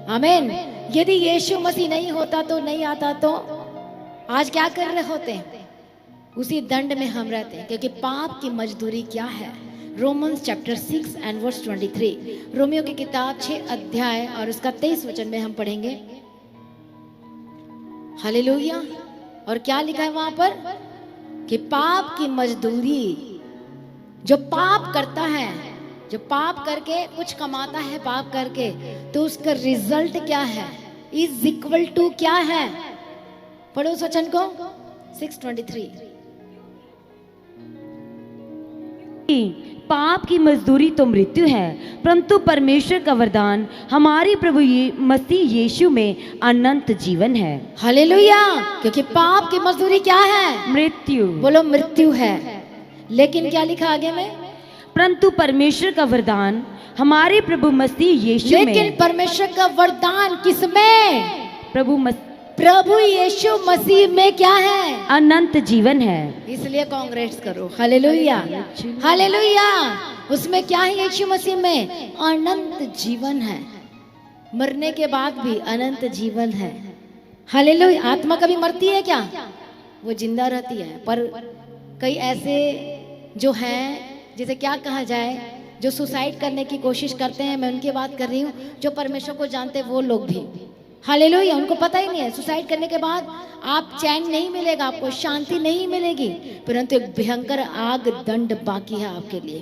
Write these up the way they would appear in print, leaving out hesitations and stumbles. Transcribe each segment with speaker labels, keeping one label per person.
Speaker 1: आमीन। यदि यीशु मसीह नहीं होता तो नहीं आता तो आज क्या कर रहे होते? उसी दंड में हम रहते हैं, क्योंकि पाप की मजदूरी क्या है? Romans chapter 6 and verse 23। रोमियो की किताब 6 अध्याय और उसका 23 वचन में हम पढ़ेंगे। हालेलुया। और क्या लिखा है वहां पर? कि पाप की मजदूरी, जो पाप करता है, जो पाप करके कुछ कमाता है पाप करके, तो उसका रिजल्ट क्या है? इज इक्वल टू क्या है? पढ़ो उस वचन को 6:23।
Speaker 2: पाप की मजदूरी तो मृत्यु है, परंतु परमेश्वर का वरदान हमारे प्रभु मसीह यीशु में अनंत जीवन है।
Speaker 1: हालेलुया। क्योंकि पाप की मजदूरी क्या है?
Speaker 2: मृत्यु।
Speaker 1: बोलो मृत्यु है। लेकिन क्या लिखा आगे में?
Speaker 2: परंतु परमेश्वर का वरदान हमारे प्रभु मसीह यीशु में।
Speaker 1: लेकिन परमेश्वर का वरदान किसमें? प्रभु यीशु मसीह में क्या है?
Speaker 2: अनंत जीवन है।
Speaker 1: इसलिए कांग्रेस करो। Hallelujah, hallelujah. उसमें क्या है? यीशु मसीह में अनंत जीवन है। मरने के बाद भी अनंत जीवन है। हालेलुया। आत्मा कभी मरती है क्या? वो जिंदा रहती है। पर कई ऐसे जो हैं, जिसे क्या कहा जाए, जो सुसाइड करने की कोशिश करते हैं, मैं उनकी बात कर रही हूँ, जो परमेश्वर को जानते वो लोग भी। हालेलुया। उनको पता ही नहीं है सुसाइड करने के बाद आप चैन नहीं मिलेगा, आपको शांति नहीं मिलेगी, परंतु एक भयंकर आग दंड बाकी है आपके लिए।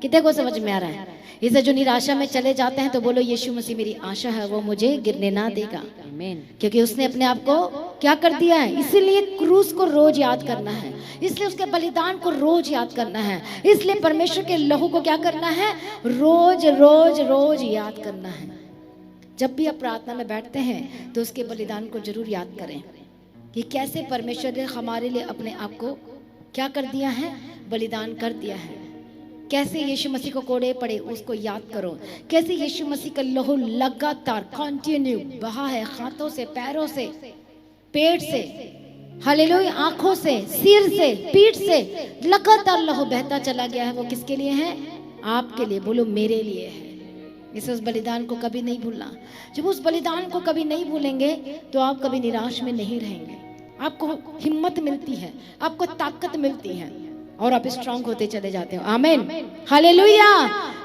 Speaker 1: कितने को समझ में आ रहा है? इसे जो निराशा में चले जाते हैं तो बोलो यीशु मसीह मेरी आशा है, वो मुझे गिरने ना देगा। आमीन। क्योंकि उसने अपने आप को क्या कर दिया है? इसीलिए क्रूस को रोज याद करना है, इसलिए उसके बलिदान को रोज याद करना है, इसलिए परमेश्वर के लहू को क्या करना है? रोज रोज रोज याद करना है। जब भी आप प्रार्थना में बैठते हैं तो उसके बलिदान को जरूर याद करें कि कैसे परमेश्वर ने हमारे लिए अपने आप को क्या कर दिया है? बलिदान कर दिया है। कैसे यीशु मसीह को कोड़े पड़े उसको याद करो। कैसे यीशु मसीह का लहू लगातार कंटिन्यू बहा है, हाथों से, पैरों से, पेट से, हालेलुया, आंखों से, सिर से, पीठ से लगातार लहू बहता चला गया है। वो किसके लिए है? आपके लिए। बोलो मेरे लिए है। इसे उस बलिदान को कभी नहीं भूलना। जब उस बलिदान को कभी नहीं भूलेंगे तो आप कभी निराश में नहीं रहेंगे। आपको हिम्मत मिलती है, आपको ताकत मिलती है और आप स्ट्रांग होते चले जाते हो। आमीन, हालेलुया।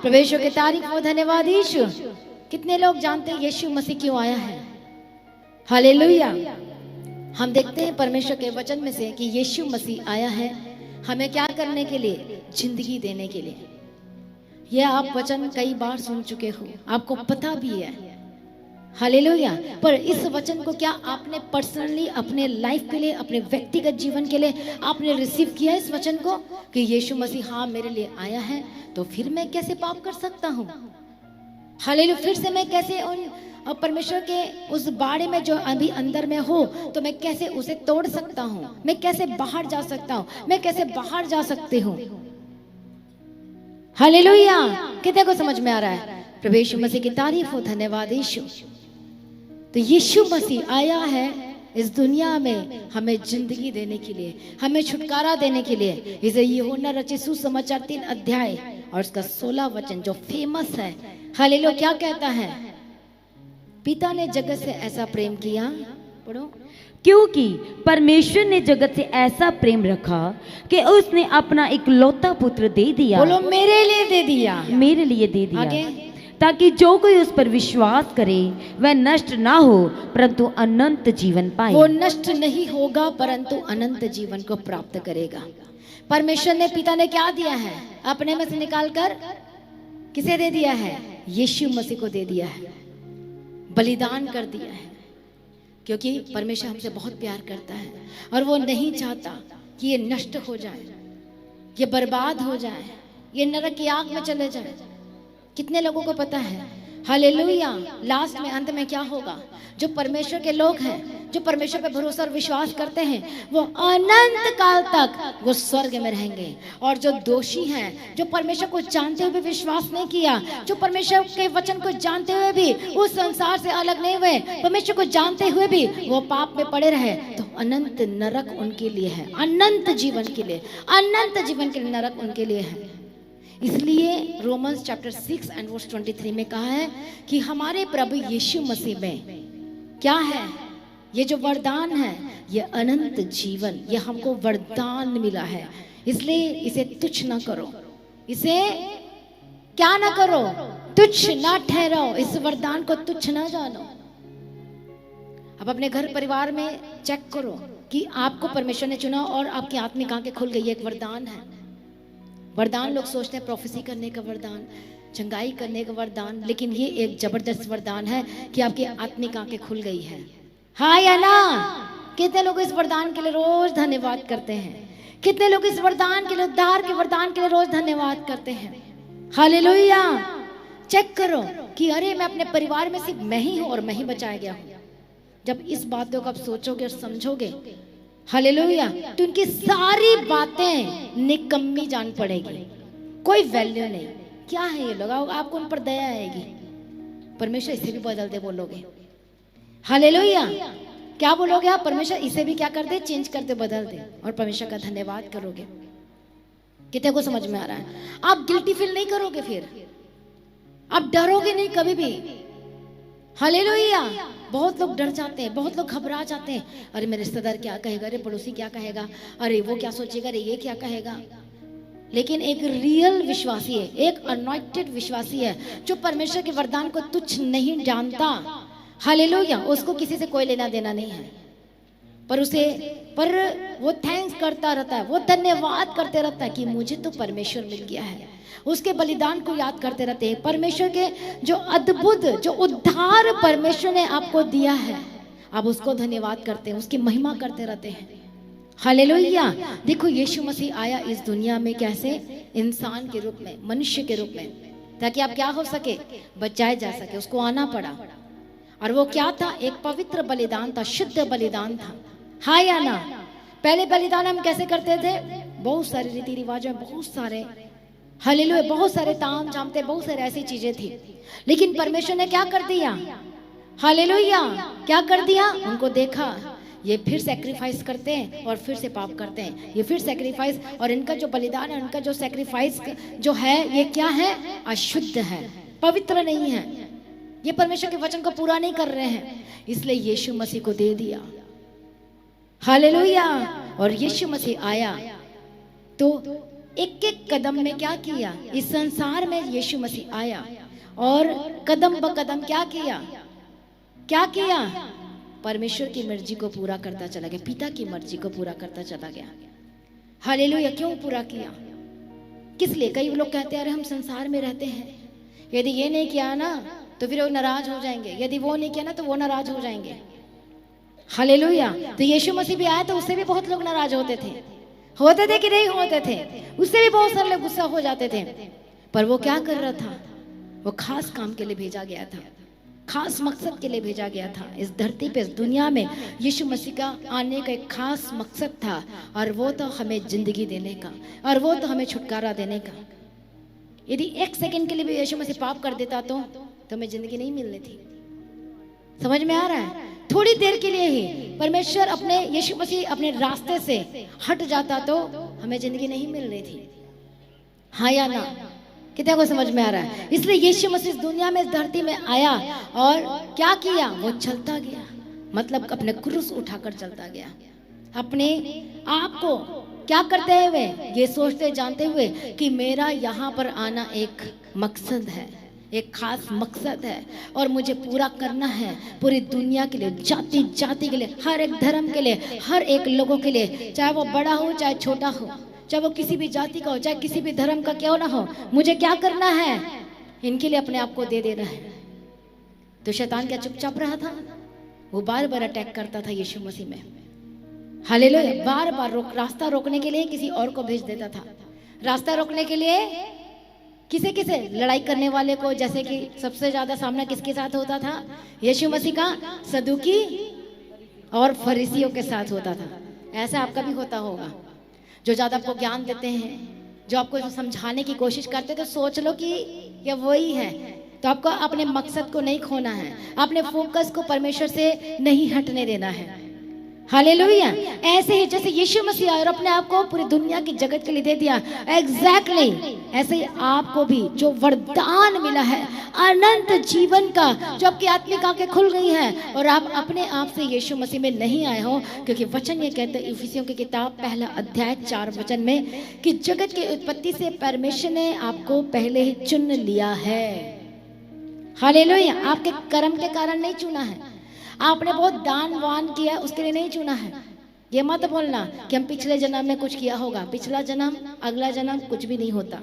Speaker 1: प्रभु की तारीफ हो, धन्यवाद यीशु। कितने लोग जानते हैं यीशु मसीह क्यों आया है? हालेलुया। हम देखते हैं परमेश्वर के वचन में से कि यीशु मसीह आया है हमें क्या करने के लिए? जिंदगी देने के लिए। यह आप वचन कई बार सुन चुके हो, आपको पता भी है। हालेलुया। पर इस वचन को क्या आपने पर्सनली अपने लाइफ के लिए, अपने व्यक्तिगत जीवन के लिए आपने रिसीव किया इस वचन को कि यीशु मसीह हाँ मेरे लिए आया है, तो फिर मैं कैसे पाप कर सकता हूँ? हालेलुया। फिर से मैं कैसे उन परमेश्वर के उस बाड़े में जो अभी अंदर में हो, तो मैं कैसे उसे तोड़ सकता हूँ? मैं कैसे बाहर जा सकता हूँ? मैं कैसे बाहर जा सकती हूँ? हालेलुया। कितने को समझ में आ रहा है? प्रभु यीशु मसीह की तारीफ हो, धन्यवाद यीशु। तो यीशु मसीह आया है इस दुनिया में हमें जिंदगी देने के लिए, हमें छुटकारा देने के लिए। इसे यूहन्ना रचित सुसमाचार 3 अध्याय और उसका 16 वचन जो फेमस है, हालेलुया, क्या कहता है? पिता ने जगत से ऐसा प्रेम किया, पढ़ो,
Speaker 2: क्योंकि परमेश्वर ने जगत से ऐसा प्रेम रखा कि उसने अपना इकलौता पुत्र दे दिया।
Speaker 1: बोलो मेरे लिए दे दिया,
Speaker 2: मेरे लिए दे दिया।
Speaker 1: आगे?
Speaker 2: ताकि जो कोई उस पर विश्वास करे वह नष्ट ना हो परंतु अनंत जीवन पाए।
Speaker 1: वो नष्ट नहीं होगा परंतु अनंत जीवन को प्राप्त करेगा। परमेश्वर ने, पिता ने क्या दिया है? अपने में से निकाल कर किसे दे दिया है? यीशु मसीह को दे दिया है, बलिदान कर दिया है। क्योंकि परमेश्वर हमसे बहुत प्यार करता है और वो नहीं चाहता कि ये नष्ट हो जाए, ये बर्बाद हो जाए, ये नरक की आग में चले जाए। कितने लोगों को पता है? हालेलुया। लास्ट में, अंत में क्या होगा? जो परमेश्वर के लोग हैं, जो परमेश्वर पे भरोसा और विश्वास करते हैं, वो अनंत काल तक वो स्वर्ग में रहेंगे। और जो दोषी हैं, जो परमेश्वर को जानते हुए विश्वास नहीं किया, जो परमेश्वर के वचन को जानते हुए भी उस संसार से अलग नहीं हुए, परमेश्वर को जानते हुए भी वो पाप में पड़े रहे, तो अनंत नरक उनके लिए है। अनंत जीवन के लिए, अनंत जीवन के लिए नरक उनके लिए है। इसलिए रोमन्स चैप्टर 6 एंड वर्स 23 में कहा है कि हमारे प्रभु यीशु मसीह में क्या है, ये जो वरदान है, ये अनंत जीवन, ये हमको वरदान मिला है। इसलिए इसे तुच्छ ना करो, इसे क्या ना करो, तुच्छ ना ठहराओ, इस वरदान को तुच्छ ना जानो। अब अपने घर परिवार में चेक करो कि आपको परमेश्वर ने चुना और आपकी आत्मिक आंखें खुल गई, एक वरदान है। वरदान लोग सोचते हैं प्रोफेसी करने का वरदान, चंगाई करने का वरदान, लेकिन ये एक जबरदस्त वरदान है कि आपकी आत्मिक आंखें खुल गई है। हाँ या ना? कितने लोग इस वरदान के लिए रोज धन्यवाद करते हैं? कितने लोग इस वरदान के लिए, उद्धार के वरदान के लिए रोज धन्यवाद करते हैं? हालेलुया। चेक करो कि अरे मैं अपने परिवार में सिर्फ मैं ही हूं और मैं ही बचाया गया हूं। जब इस बातों को आप सोचोगे और समझोगे, हालेलुया, तो उनकी सारी बातें निकम्मी जान पड़ेगी, कोई वैल्यू नहीं। क्या है ये लोग, आपको उन पर दया आएगी, परमेश्वर इसे भी बदल दे बोलोगे। हालेलुया। क्या बोलोगे आप? परमेश्वर इसे भी क्या कर दे, चेंज कर दे, बदल दे, और परमेश्वर का धन्यवाद करोगे। कितने को समझ में आ रहा है? आप गिल्टी फील नहीं करोगे, फिर आप डरोगे नहीं कभी भी। हालेलुया। बहुत लोग डर जाते हैं, बहुत लोग घबरा जाते हैं, अरे मेरे रिश्तेदार क्या कहेगा, अरे पड़ोसी क्या कहेगा, अरे वो क्या सोचेगा, अरे ये क्या कहेगा। लेकिन एक रियल विश्वासी है, एक अनॉइंटेड विश्वासी है, जो परमेश्वर के वरदान को तुच्छ नहीं जानता, हालेलुया, उसको किसी से कोई लेना देना नहीं है, पर वो थैंक्स करता रहता है, वो धन्यवाद करते रहता है कि मुझे तो परमेश्वर मिल गया है। उसके बलिदान को याद करते रहते हैं, परमेश्वर के जो अद्भुत, जो उद्धार परमेश्वर ने आपको दिया है, आप उसको धन्यवाद करते हैं, उसकी महिमा करते रहते हैं। हालेलुया। देखो यीशु मसीह आया इस दुनिया में कैसे, इंसान के रूप में, मनुष्य के रूप में, ताकि आप क्या हो सके, बचाए जा सके। उसको आना पड़ा, और वो क्या था, एक पवित्र बलिदान था, शुद्ध बलिदान था। हाँ या ना? पहले बलिदान हम कैसे करते थे, बहुत सारे रीति रिवाज में, बहुत सारे, हालेलुया, बहुत सारे ताम झाम थे, बहुत सारे ऐसी चीजें थी। लेकिन परमेश्वर ने क्या कर दिया, हालेलुया, क्या कर दिया, उनको देखा ये फिर सैक्रिफाइस करते हैं और फिर से पाप करते हैं, ये फिर सैक्रिफाइस, और इनका जो बलिदान है, उनका जो सैक्रिफाइस जो है, ये क्या है, अशुद्ध है, पवित्र नहीं है, ये परमेश्वर के वचन को पूरा नहीं कर रहे हैं। इसलिए यीशु मसीह को दे दिया। हालेलुया। और यीशु मसीह आया तो एक एक कदम में क्या किया, इस संसार में यीशु मसीह आया और कदम ब कदम क्या किया, क्या किया, परमेश्वर की मर्जी को पूरा करता चला गया, पिता की मर्जी को पूरा करता चला गया। हालेलुया। क्यों पूरा किया, किस लिए? कई लोग कहते हैं अरे हम संसार में रहते हैं, यदि ये नहीं किया ना तो फिर वो नाराज हो जाएंगे, यदि वो नहीं किया ना तो वो नाराज हो जाएंगे। हालेलुया। तो यीशु मसीह भी आया तो उससे भी बहुत लोग नाराज होते थे कि नहीं होते थे, उससे भी बहुत सारे लोग गुस्सा हो जाते थे। पर वो क्या कर रहा था, वो खास काम के लिए भेजा गया था, खास मकसद के लिए भेजा गया था। इस धरती पे, इस दुनिया में यीशु मसीह का आने का एक खास मकसद था, और वो तो हमें जिंदगी देने का, और वो तो हमें छुटकारा देने का। यदि एक सेकंड के लिए भी यीशु मसीह पाप कर देता तो हमें जिंदगी नहीं मिलनी थी। समझ में आ रहा है? थोड़ी देर के लिए ही परमेश्वर अपने, यीशु मसीह अपने रास्ते से हट जाता तो हमें जिंदगी नहीं मिलनी थी। हाँ या ना? कितने को समझ में आ रहा है? इसलिए यीशु मसीह इस दुनिया में, इस धरती में आया और क्या किया, वो चलता गया, मतलब अपने क्रूस उठाकर चलता गया, अपने आप को क्या करते हुए, ये सोचते जानते हुए कि मेरा यहाँ पर आना एक मकसद है, एक खास मकसद है, और मुझे पूरा करना है पूरी दुनिया के लिए, जाति जाति के लिए, हर एक धर्म के लिए, हर एक लोगों के लिए, चाहे वो बड़ा हो चाहे छोटा हो, चाहे वो किसी भी जाति का हो चाहे किसी भी धर्म का क्यों ना हो, मुझे क्या करना है, इनके लिए अपने आप को दे देना है। तो शैतान क्या चुपचाप रहा था? वो बार बार अटैक करता था यीशु मसीह में। हालेलुया। बार बार रास्ता रोकने के लिए किसी और को भेज देता था, रास्ता रोकने के लिए किसे लड़ाई करने वाले को। जैसे कि सबसे ज्यादा सामना किसके साथ होता था यीशु मसीह का? सदूकी और फरीसियों के साथ होता था। ऐसा आपका भी होता होगा, जो ज्यादा आपको ज्ञान देते हैं, जो आपको समझाने की कोशिश करते हैं, तो सोच लो कि ये वही है। तो आपको अपने मकसद को नहीं खोना है, अपने फोकस को परमेश्वर से नहीं हटने देना है। हालेलुया। ऐसे ही जैसे यीशु मसीह आए और अपने आप को पूरी दुनिया की जगत के लिए दे दिया, एग्जैक्टली ऐसे ही आपको भी जो वरदान मिला है अनंत जीवन का, जो आपकी आत्मिक आंखें खुल गई हैं और आप अपने आप से यीशु मसीह में नहीं आए हो, क्योंकि वचन ये कहते हैं इफिसियों की किताब 1 अध्याय 4 वचन में कि जगत की उत्पत्ति से परमेश्वर ने आपको पहले ही चुन लिया है। हालेलुया। आपके कर्म के कारण नहीं चुना है, आपने बहुत दान वान किया उसके लिए नहीं चुना है। ये मत बोलना कि हम पिछले जन्म में कुछ किया होगा, पिछला जन्म अगला जन्म कुछ भी नहीं होता।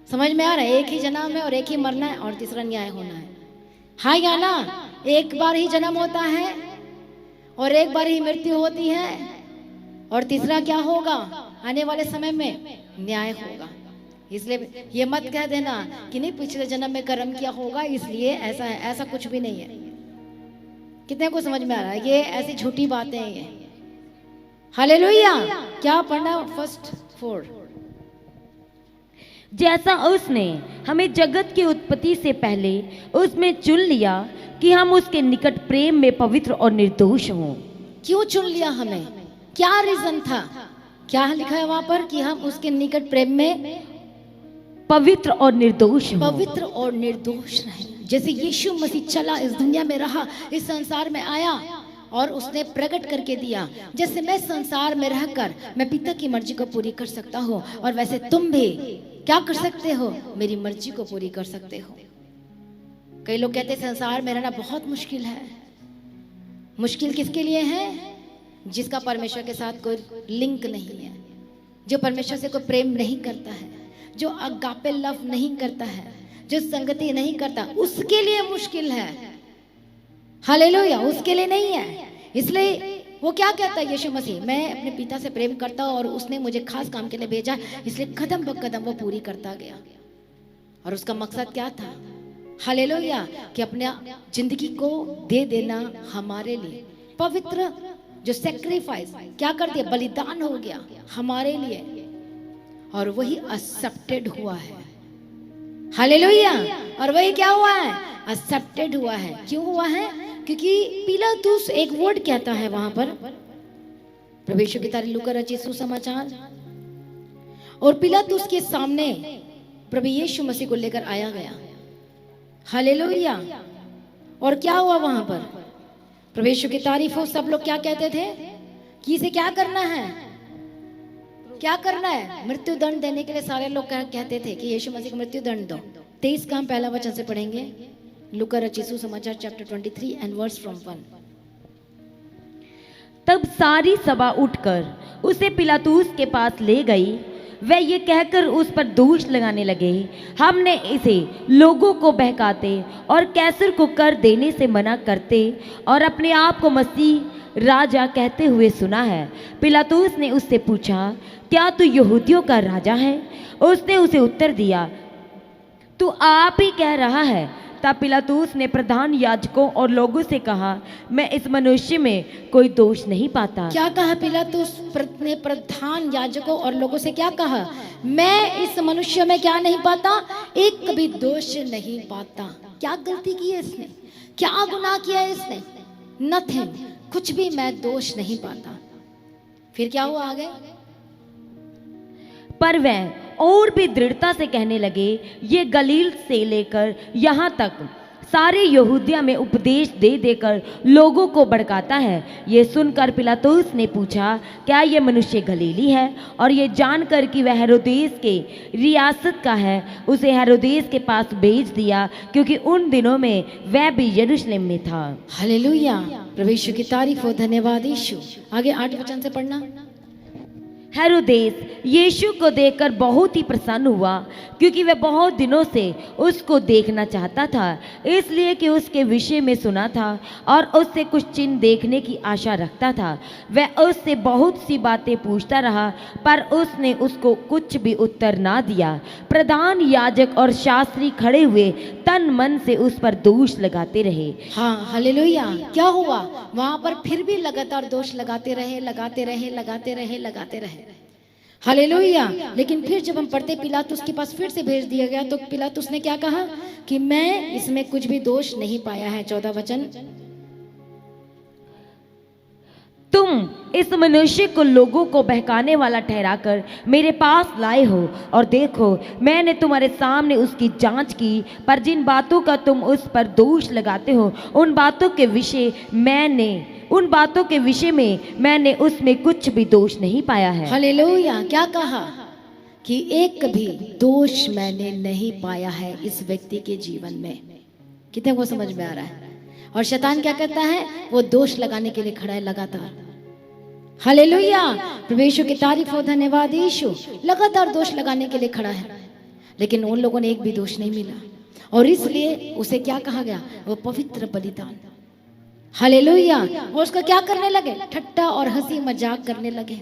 Speaker 1: समझ में आ रहा है? एक ही जन्म है और एक ही मरना है और तीसरा न्याय होना है। हाँ या ना? एक बार ही जन्म होता है और एक बार ही मृत्यु होती है और तीसरा क्या होगा? आने वाले समय में न्याय होगा। इसलिए ये मत कह देना कि नहीं पिछले जन्म में कर्म किया होगा इसलिए ऐसा है, ऐसा कुछ भी नहीं है। कितने को समझ में आ रहा है? ये ऐसी झूठी बातें हैं ये। हालेलुया। क्या पढ़ना? फर्स्ट 4।
Speaker 2: जैसा उसने हमें जगत की उत्पत्ति से पहले उसमें चुन लिया कि हम उसके निकट प्रेम में पवित्र और निर्दोष हों।
Speaker 1: क्यों चुन लिया हमें? क्या रीजन था? क्या लिखा है वहां पर कि हम उसके निकट प्रेम में
Speaker 2: पवित्र और निर्दोष हों।
Speaker 1: पवित्र और निर्दोष रहे। जैसे यीशु मसीह चला, इस दुनिया में रहा, इस संसार में आया और उसने प्रकट करके दिया, जैसे मैं संसार में रहकर मैं पिता की मर्जी को पूरी कर सकता हूँ और वैसे तुम भी क्या कर सकते हो? मेरी मर्जी को पूरी कर सकते हो। कई लोग कहते हैं संसार में रहना बहुत मुश्किल है। मुश्किल किसके लिए है? जिसका परमेश्वर के साथ कोई लिंक नहीं है, जो परमेश्वर से कोई प्रेम नहीं करता है, जो अगापे लव नहीं करता है, जो संगति नहीं करता, उसके लिए मुश्किल है। हालेलुया। उसके लिए नहीं है। इसलिए वो क्या कहता है यीशु मसीह? मैं अपने पिता से प्रेम करता हूं और उसने मुझे खास काम के लिए भेजा, इसलिए कदम ब कदम वो पूरी करता गया। और उसका मकसद क्या था? हालेलुया, कि अपने जिंदगी को दे देना हमारे लिए। पवित्र जो सेक्रीफाइस क्या कर दिया? बलिदान हो गया हमारे लिए और वही एक्सेप्टेड हुआ है। हालेलुया। और वही क्या हुआ है? एक्सेप्टेड हुआ है। क्यों हुआ है? क्योंकि पिलातुस एक वर्ड कहता है वहां पर, प्रभु यीशु की तारीफ लूका रचित सुसमाचार, और पिलातुस के सामने प्रभु यीशु मसीह को लेकर आया गया। हालेलुया। और क्या हुआ वहां पर? प्रभु यीशु की तारीफ हो। सब लोग क्या कहते थे कि इसे क्या करना है? क्या करना है? मृत्यु दंड देने के लिए सारे लोग कहते थे कि यीशु मसीह को मृत्यु दंड दो। 23 का हम पहला वचन से पढ़ेंगे, लूका रचित सुसमाचार चैप्टर 23 एंड वर्स फ्रॉम 1।
Speaker 2: तब सारी सभा उठकर उसे पिलातुस के पास ले गई। वह ये कहकर उस पर दोष लगाने लगे, हमने इसे लोगों को बहकाते और कैसर को कर देने से मना करते और अपने आप को मसीह राजा कहते हुए सुना है। पिलातुस ने उससे पूछा, क्या तू यहूदियों का राजा है? उसने उसे उत्तर दिया, तू आप ही कह रहा है। तब पिलातुस ने प्रधान याजकों और लोगों से कहा, मैं इस मनुष्य में कोई दोष नहीं पाता।
Speaker 1: क्या कहा पिलातुस ने? प्रधान याजकों और लोगों से क्या कहा? मैं इस मनुष्य में क्या नहीं पाता? एक भी दोष नहीं पाता। क्या गलती की है इसने? क्या गुनाह किया है इसने? नथिंग, कुछ भी मैं दोष नहीं पाता। फिर क्या हुआ आगे?
Speaker 2: पर वह और भी दृढ़ता से कहने लगे, ये गलील से लेकर यहाँ तक सारे यहूदिया में उपदेश दे देकर लोगों को भड़काता है। ये सुनकर पिलातुस ने पूछा, क्या ये मनुष्य गलीली है? और ये जानकर कि वह हेरोदेस के रियासत का है, उसे हेरोदेस के पास भेज दिया, क्योंकि उन दिनों में वह भी यरूशलेम में था।
Speaker 1: हालेलुया। प्रभु यीशु की तारीफ हो। धन्यवाद यीशु। आगे 8 वचन से पढ़ना।
Speaker 2: हेरोदेस यीशु को देखकर बहुत ही प्रसन्न हुआ, क्योंकि वह बहुत दिनों से उसको देखना चाहता था, इसलिए कि उसके विषय में सुना था और उससे कुछ चिन्ह देखने की आशा रखता था। वह उससे बहुत सी बातें पूछता रहा, पर उसने उसको कुछ भी उत्तर ना दिया। प्रधान याजक और शास्त्री खड़े हुए तन मन से उस पर दोष लगाते रहे।
Speaker 1: हाँ, हालेलुया। क्या हुआ वहां पर? फिर भी लगातार दोष लगाते रहे, लगाते रहे, लगाते रहे, लगाते रहे। हालेलुया। लेकिन फिर जब हम पढ़ते पिलातुस के पास फिर से भेज दिया गया, तो पिलातुस ने क्या कहा कि मैं इसमें कुछ भी दोष नहीं पाया है। 14 वचन।
Speaker 2: तुम इस मनुष्य को लोगों को बहकाने वाला ठहराकर मेरे पास लाए हो, और देखो मैंने तुम्हारे सामने उसकी जांच की, पर जिन बातों का तुम उस पर दोष लगाते हो उन बातों के विषय में मैंने उसमें कुछ भी दोष नहीं पाया है।
Speaker 1: हालेलुया। क्या कहा कि एक भी दोष मैंने नहीं पाया है इस व्यक्ति के जीवन में। कितने को समझ में आ रहा है? और शैतान क्या करता है? वो दोष लगाने के लिए खड़ा है लगातार। हालेलुया। प्रभु यीशु की तारीफ हो, धन्यवाद यीशु। लगातार दोष लगाने के लिए खड़ा है, लेकिन उन लोगों ने एक भी दोष नहीं मिला, और इसलिए उसे क्या कहा गया? वो पवित्र बलिदान। हालेलुया। और उसका क्या करने लगे? ठट्टा और हंसी मजाक करने लगे।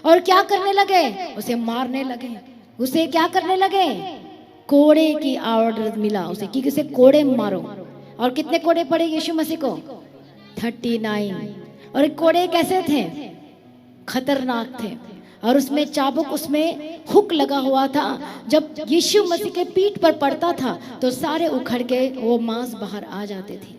Speaker 1: और क्या करने लगे? उसे मारने लगे। उसे क्या करने लगे? कोड़े की ऑर्डर मिला उसे कि उसे कोड़े मारो। और कितने कोड़े पड़े यीशु मसीह को? 39। और कोड़े कैसे थे? खतरनाक थे, और उसमें चाबुक, उसमें हुक लगा हुआ था। जब यीशु मसीह के पीठ पर पड़ता था तो सारे उखड़ के वो मांस बाहर आ जाते थे।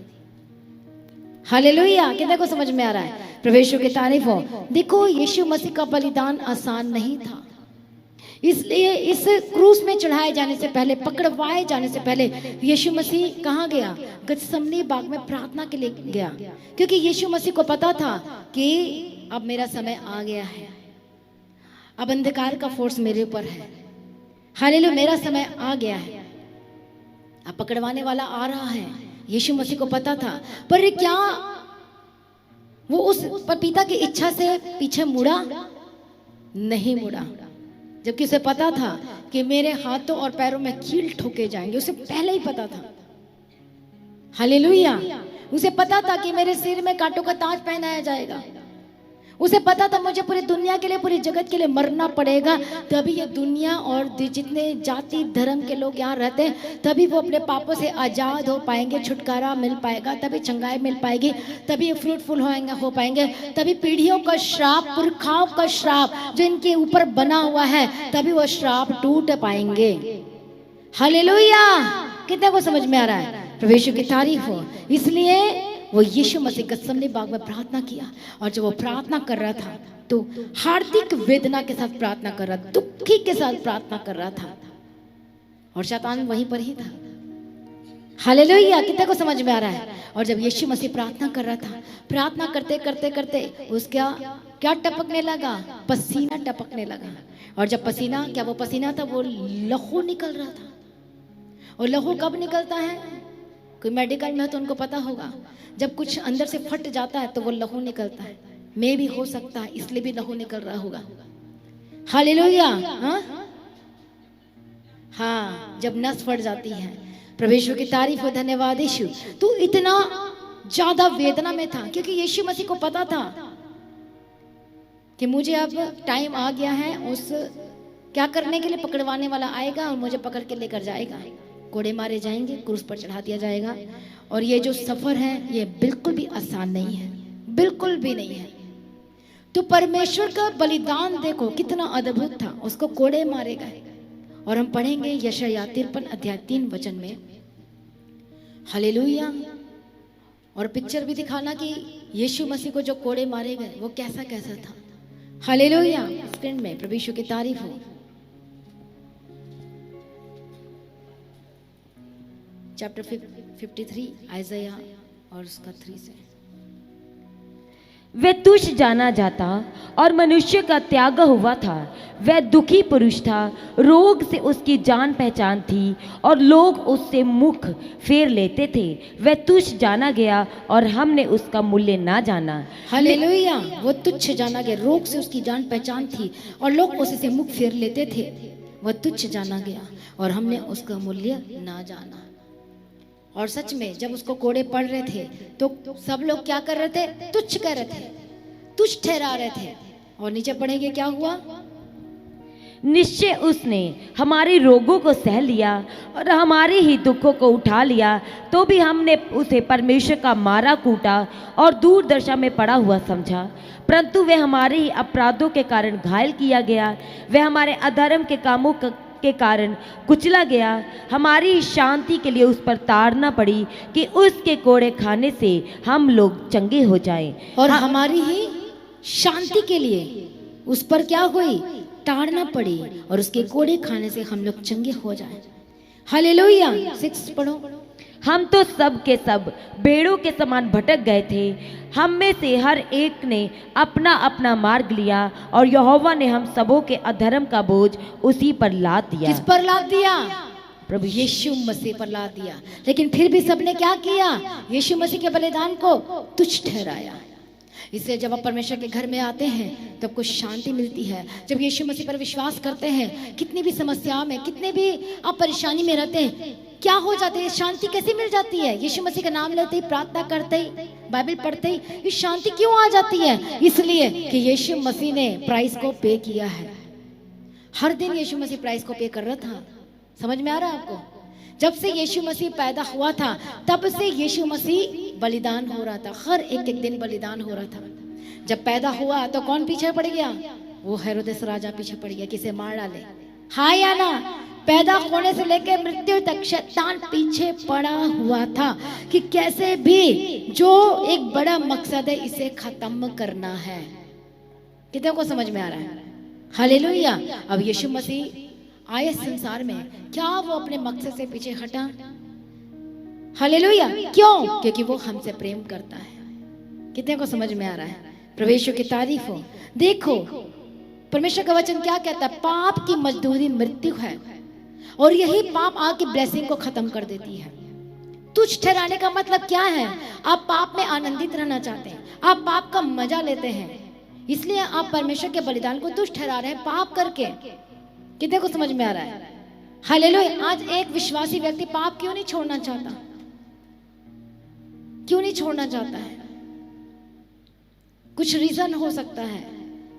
Speaker 1: हालेलुया। कितने को समझ में आ रहा है? प्रभु यीशु की तारीफ हो। देखो, यीशु मसीह का बलिदान आसान नहीं था, इसलिए इस क्रूस में चढ़ाए जाने से पहले, पकड़वाए जाने से पहले यीशु मसीह कहाँ गया? गतसमनी बाग में प्रार्थना के लिए गया, क्योंकि यीशु मसीह को पता था कि अब मेरा समय आ गया है, अब अंधकार का फोर्स मेरे ऊपर है। हालेलुया। मेरा समय आ गया है, अब पकड़वाने वाला आ रहा है। यीशु मसीह को पता था, पर क्या वो उस पिता की इच्छा से पीछे मुड़ा? नहीं मुड़ा, जबकि उसे पता था कि मेरे हाथों और पैरों में कील ठोके जाएंगे। उसे पहले ही पता था। हालेलुया। उसे पता था कि मेरे सिर में कांटों का ताज पहनाया जाएगा। उसे पता था मुझे पूरी दुनिया के लिए, पूरी जगत के लिए मरना पड़ेगा, तभी ये दुनिया और जितने जाति धर्म के लोग यहाँ रहते हैं, तभी वो अपने पापों से आजाद हो पाएंगे, छुटकारा मिल पाएगा, तभी चंगाई मिल पाएगी, तभी ये फ्रूटफुल हो पाएंगे, तभी पीढ़ियों का श्राप, पुरखाओं का श्राप जो इनके ऊपर बना हुआ है, तभी वो श्राप टूट पाएंगे। हालेलुया। कितने को समझ में आ रहा है? प्रभु यीशु की तारीफ हो। इसलिए वो यीशु मसीह गतसमनी बाग में प्रार्थना किया, और जब वो प्रार्थना कर रहा था तो हार्दिक वेदना के साथ प्रार्थना कर रहा था, दुखी के साथ प्रार्थना कर रहा था, और शैतान वहीं पर ही था। हालेलुया। कितने को समझ में आ रहा है? और जब यीशु मसीह प्रार्थना कर रहा था, प्रार्थना करते करते करते उसका क्या टपकने लगा? पसीना टपकने लगा। और जब पसीना, क्या वो पसीना था? वो लहू निकल रहा था। और लहू कब निकलता है? कोई मेडिकल में तो उनको पता होगा, जब कुछ अंदर से फट जाता है तो वो लहू निकलता है। मे भी हो सकता है इसलिए भी लहू निकल रहा होगा। हालेलुया। हाँ, जब नस फट जाती है। प्रभु यीशु की तारीफ हो, धन्यवाद यीशु। तू इतना ज्यादा वेदना में था, क्योंकि यीशु मसीह को पता था कि मुझे अब टाइम आ गया है, उस क्या करने के लिए? पकड़वाने वाला आएगा और मुझे पकड़ के लेकर जाएगा, कोड़े मारे जाएंगे, क्रूस पर चढ़ा दिया जाएगा। और ये जो सफर है ये बिल्कुल भी आसान नहीं है, बिल्कुल भी नहीं है। तो परमेश्वर का बलिदान देखो कितना अद्भुत था। उसको कोड़े मारे गए, और हम पढ़ेंगे यशायाह 53 अध्याय 3 वचन में। हालेलुया। और पिक्चर भी दिखाना कि यीशु मसीह को जो कोड़े मारे गए वो कैसा कैसा था। हालेलुया। स्क्रीन में प्रभु यीशु की तारीफ हो। चैप्टर 53 आइज़ाया और उसका 3 से।
Speaker 2: वह तुच्छ जाना जाता और मनुष्य का त्याग हुआ था। वह दुखी पुरुष था, रोग से उसकी जान पहचान थी, और लोग उससे मुख फेर लेते थे। वह तुच्छ जाना गया और हमने उसका मूल्य ना जाना।
Speaker 1: हालेलुया। वो तुच्छ जाना गया, रोग से उसकी जान पहचान थी, और लोग उससे मुख फेर लेते थे। वह तुच्छ जाना गया और हमने उसका मूल्य ना जाना। और सच में जब उसको कोड़े पड़ रहे थे तो सब लोग क्या कर रहे थे? तुच्छ कर रहे थे, तुच्छ ठहरा रहे थे। और नीचे पढ़ेंगे क्या हुआ?
Speaker 2: निश्चय उसने हमारे रोगों को सह लिया और हमारे ही दुखों को उठा लिया, तो भी हमने उसे परमेश्वर का मारा कूटा और दूर दशा में पड़ा हुआ समझा। परंतु वह हमारे ही अपराधों के कारण घायल किया गया, वह हमारे अधर्म के कामों के कारण कुचला गया। हमारी शांति के लिए उस पर ताड़ना पड़ी कि उसके कोड़े खाने से हम लोग चंगे हो जाएं।
Speaker 1: और हमारी ही शांति के लिए उस पर क्या हुई, ताड़ना पड़ी और उसके कोड़े खाने से हम लोग चंगे हो जाए। हालेलुया। 6 पढ़ो।
Speaker 2: हम तो सब के सब भेड़ों के समान भटक गए थे, हम में से हर एक ने अपना अपना मार्ग लिया और यहोवा ने हम सबों के अधर्म का बोझ उसी पर लाद दिया।
Speaker 1: किस पर लाद दिया?
Speaker 2: प्रभु
Speaker 1: यीशु मसीह पर लाद दिया। लेकिन फिर भी सबने क्या किया? यीशु मसीह के बलिदान को तुच्छ ठहराया। इसलिए जब आप परमेश्वर के घर में आते हैं तब कुछ शांति मिलती है। जब यीशु मसीह पर विश्वास करते हैं, कितनी भी समस्याओं में, कितने भी आप परेशानी में रहते हैं, क्या हो जाते हैं? शांति कैसे मिल जाती है? यीशु मसीह का नाम लेते ही, प्रार्थना करते ही, बाइबल पढ़ते ही ये शांति क्यों आ जाती है? इसलिए कि यीशु मसीह ने प्राइस को पे किया है। हर दिन यीशु मसीह प्राइस को पे कर रहा था। समझ में आ रहा है आपको? जब से यीशु मसीह पैदा हुआ था तब से यीशु मसीह बलिदान हो रहा था। हर एक दिन बलिदान हो रहा था। जब पैदा हुआ तो कौन पीछे पड़ गया? वो हेरोदेस राजा पीछे पड़ गया, किसे मार डाले। हाँ या ना? पैदा होने से लेकर मृत्यु तक शैतान पीछे पड़ा हुआ था कि कैसे भी जो एक बड़ा मकसद है इसे खत्म करना है। कितने को समझ में आ रहा है? हालेलुया। अब यीशु मसीह आए संसार में, क्या वो अपने मकसद से पीछे हटा? हालेलुया। क्यों? क्योंकि वो हमसे प्रेम करता है। कितने को समझ में आ रहा है? प्रभु की तारीफ हो। देखो परमेश्वर का वचन क्या कहता है? पाप की मजदूरी मृत्यु है और यही पाप आके ब्लेसिंग को खत्म कर देती है। तुच्छ ठहराने का मतलब क्या है? आप पाप में आनंदित रहना चाहते हैं, आप पाप का मजा लेते हैं, इसलिए आप परमेश्वर के बलिदान को तुच्छ ठहरा रहे हैं पाप करके। कितने को समझ में आ रहा है? हालेलुया। आज एक विश्वासी व्यक्ति पाप क्यों नहीं छोड़ना चाहता? क्यों नहीं छोड़ना चाहता है? कुछ रीजन हो सकता है।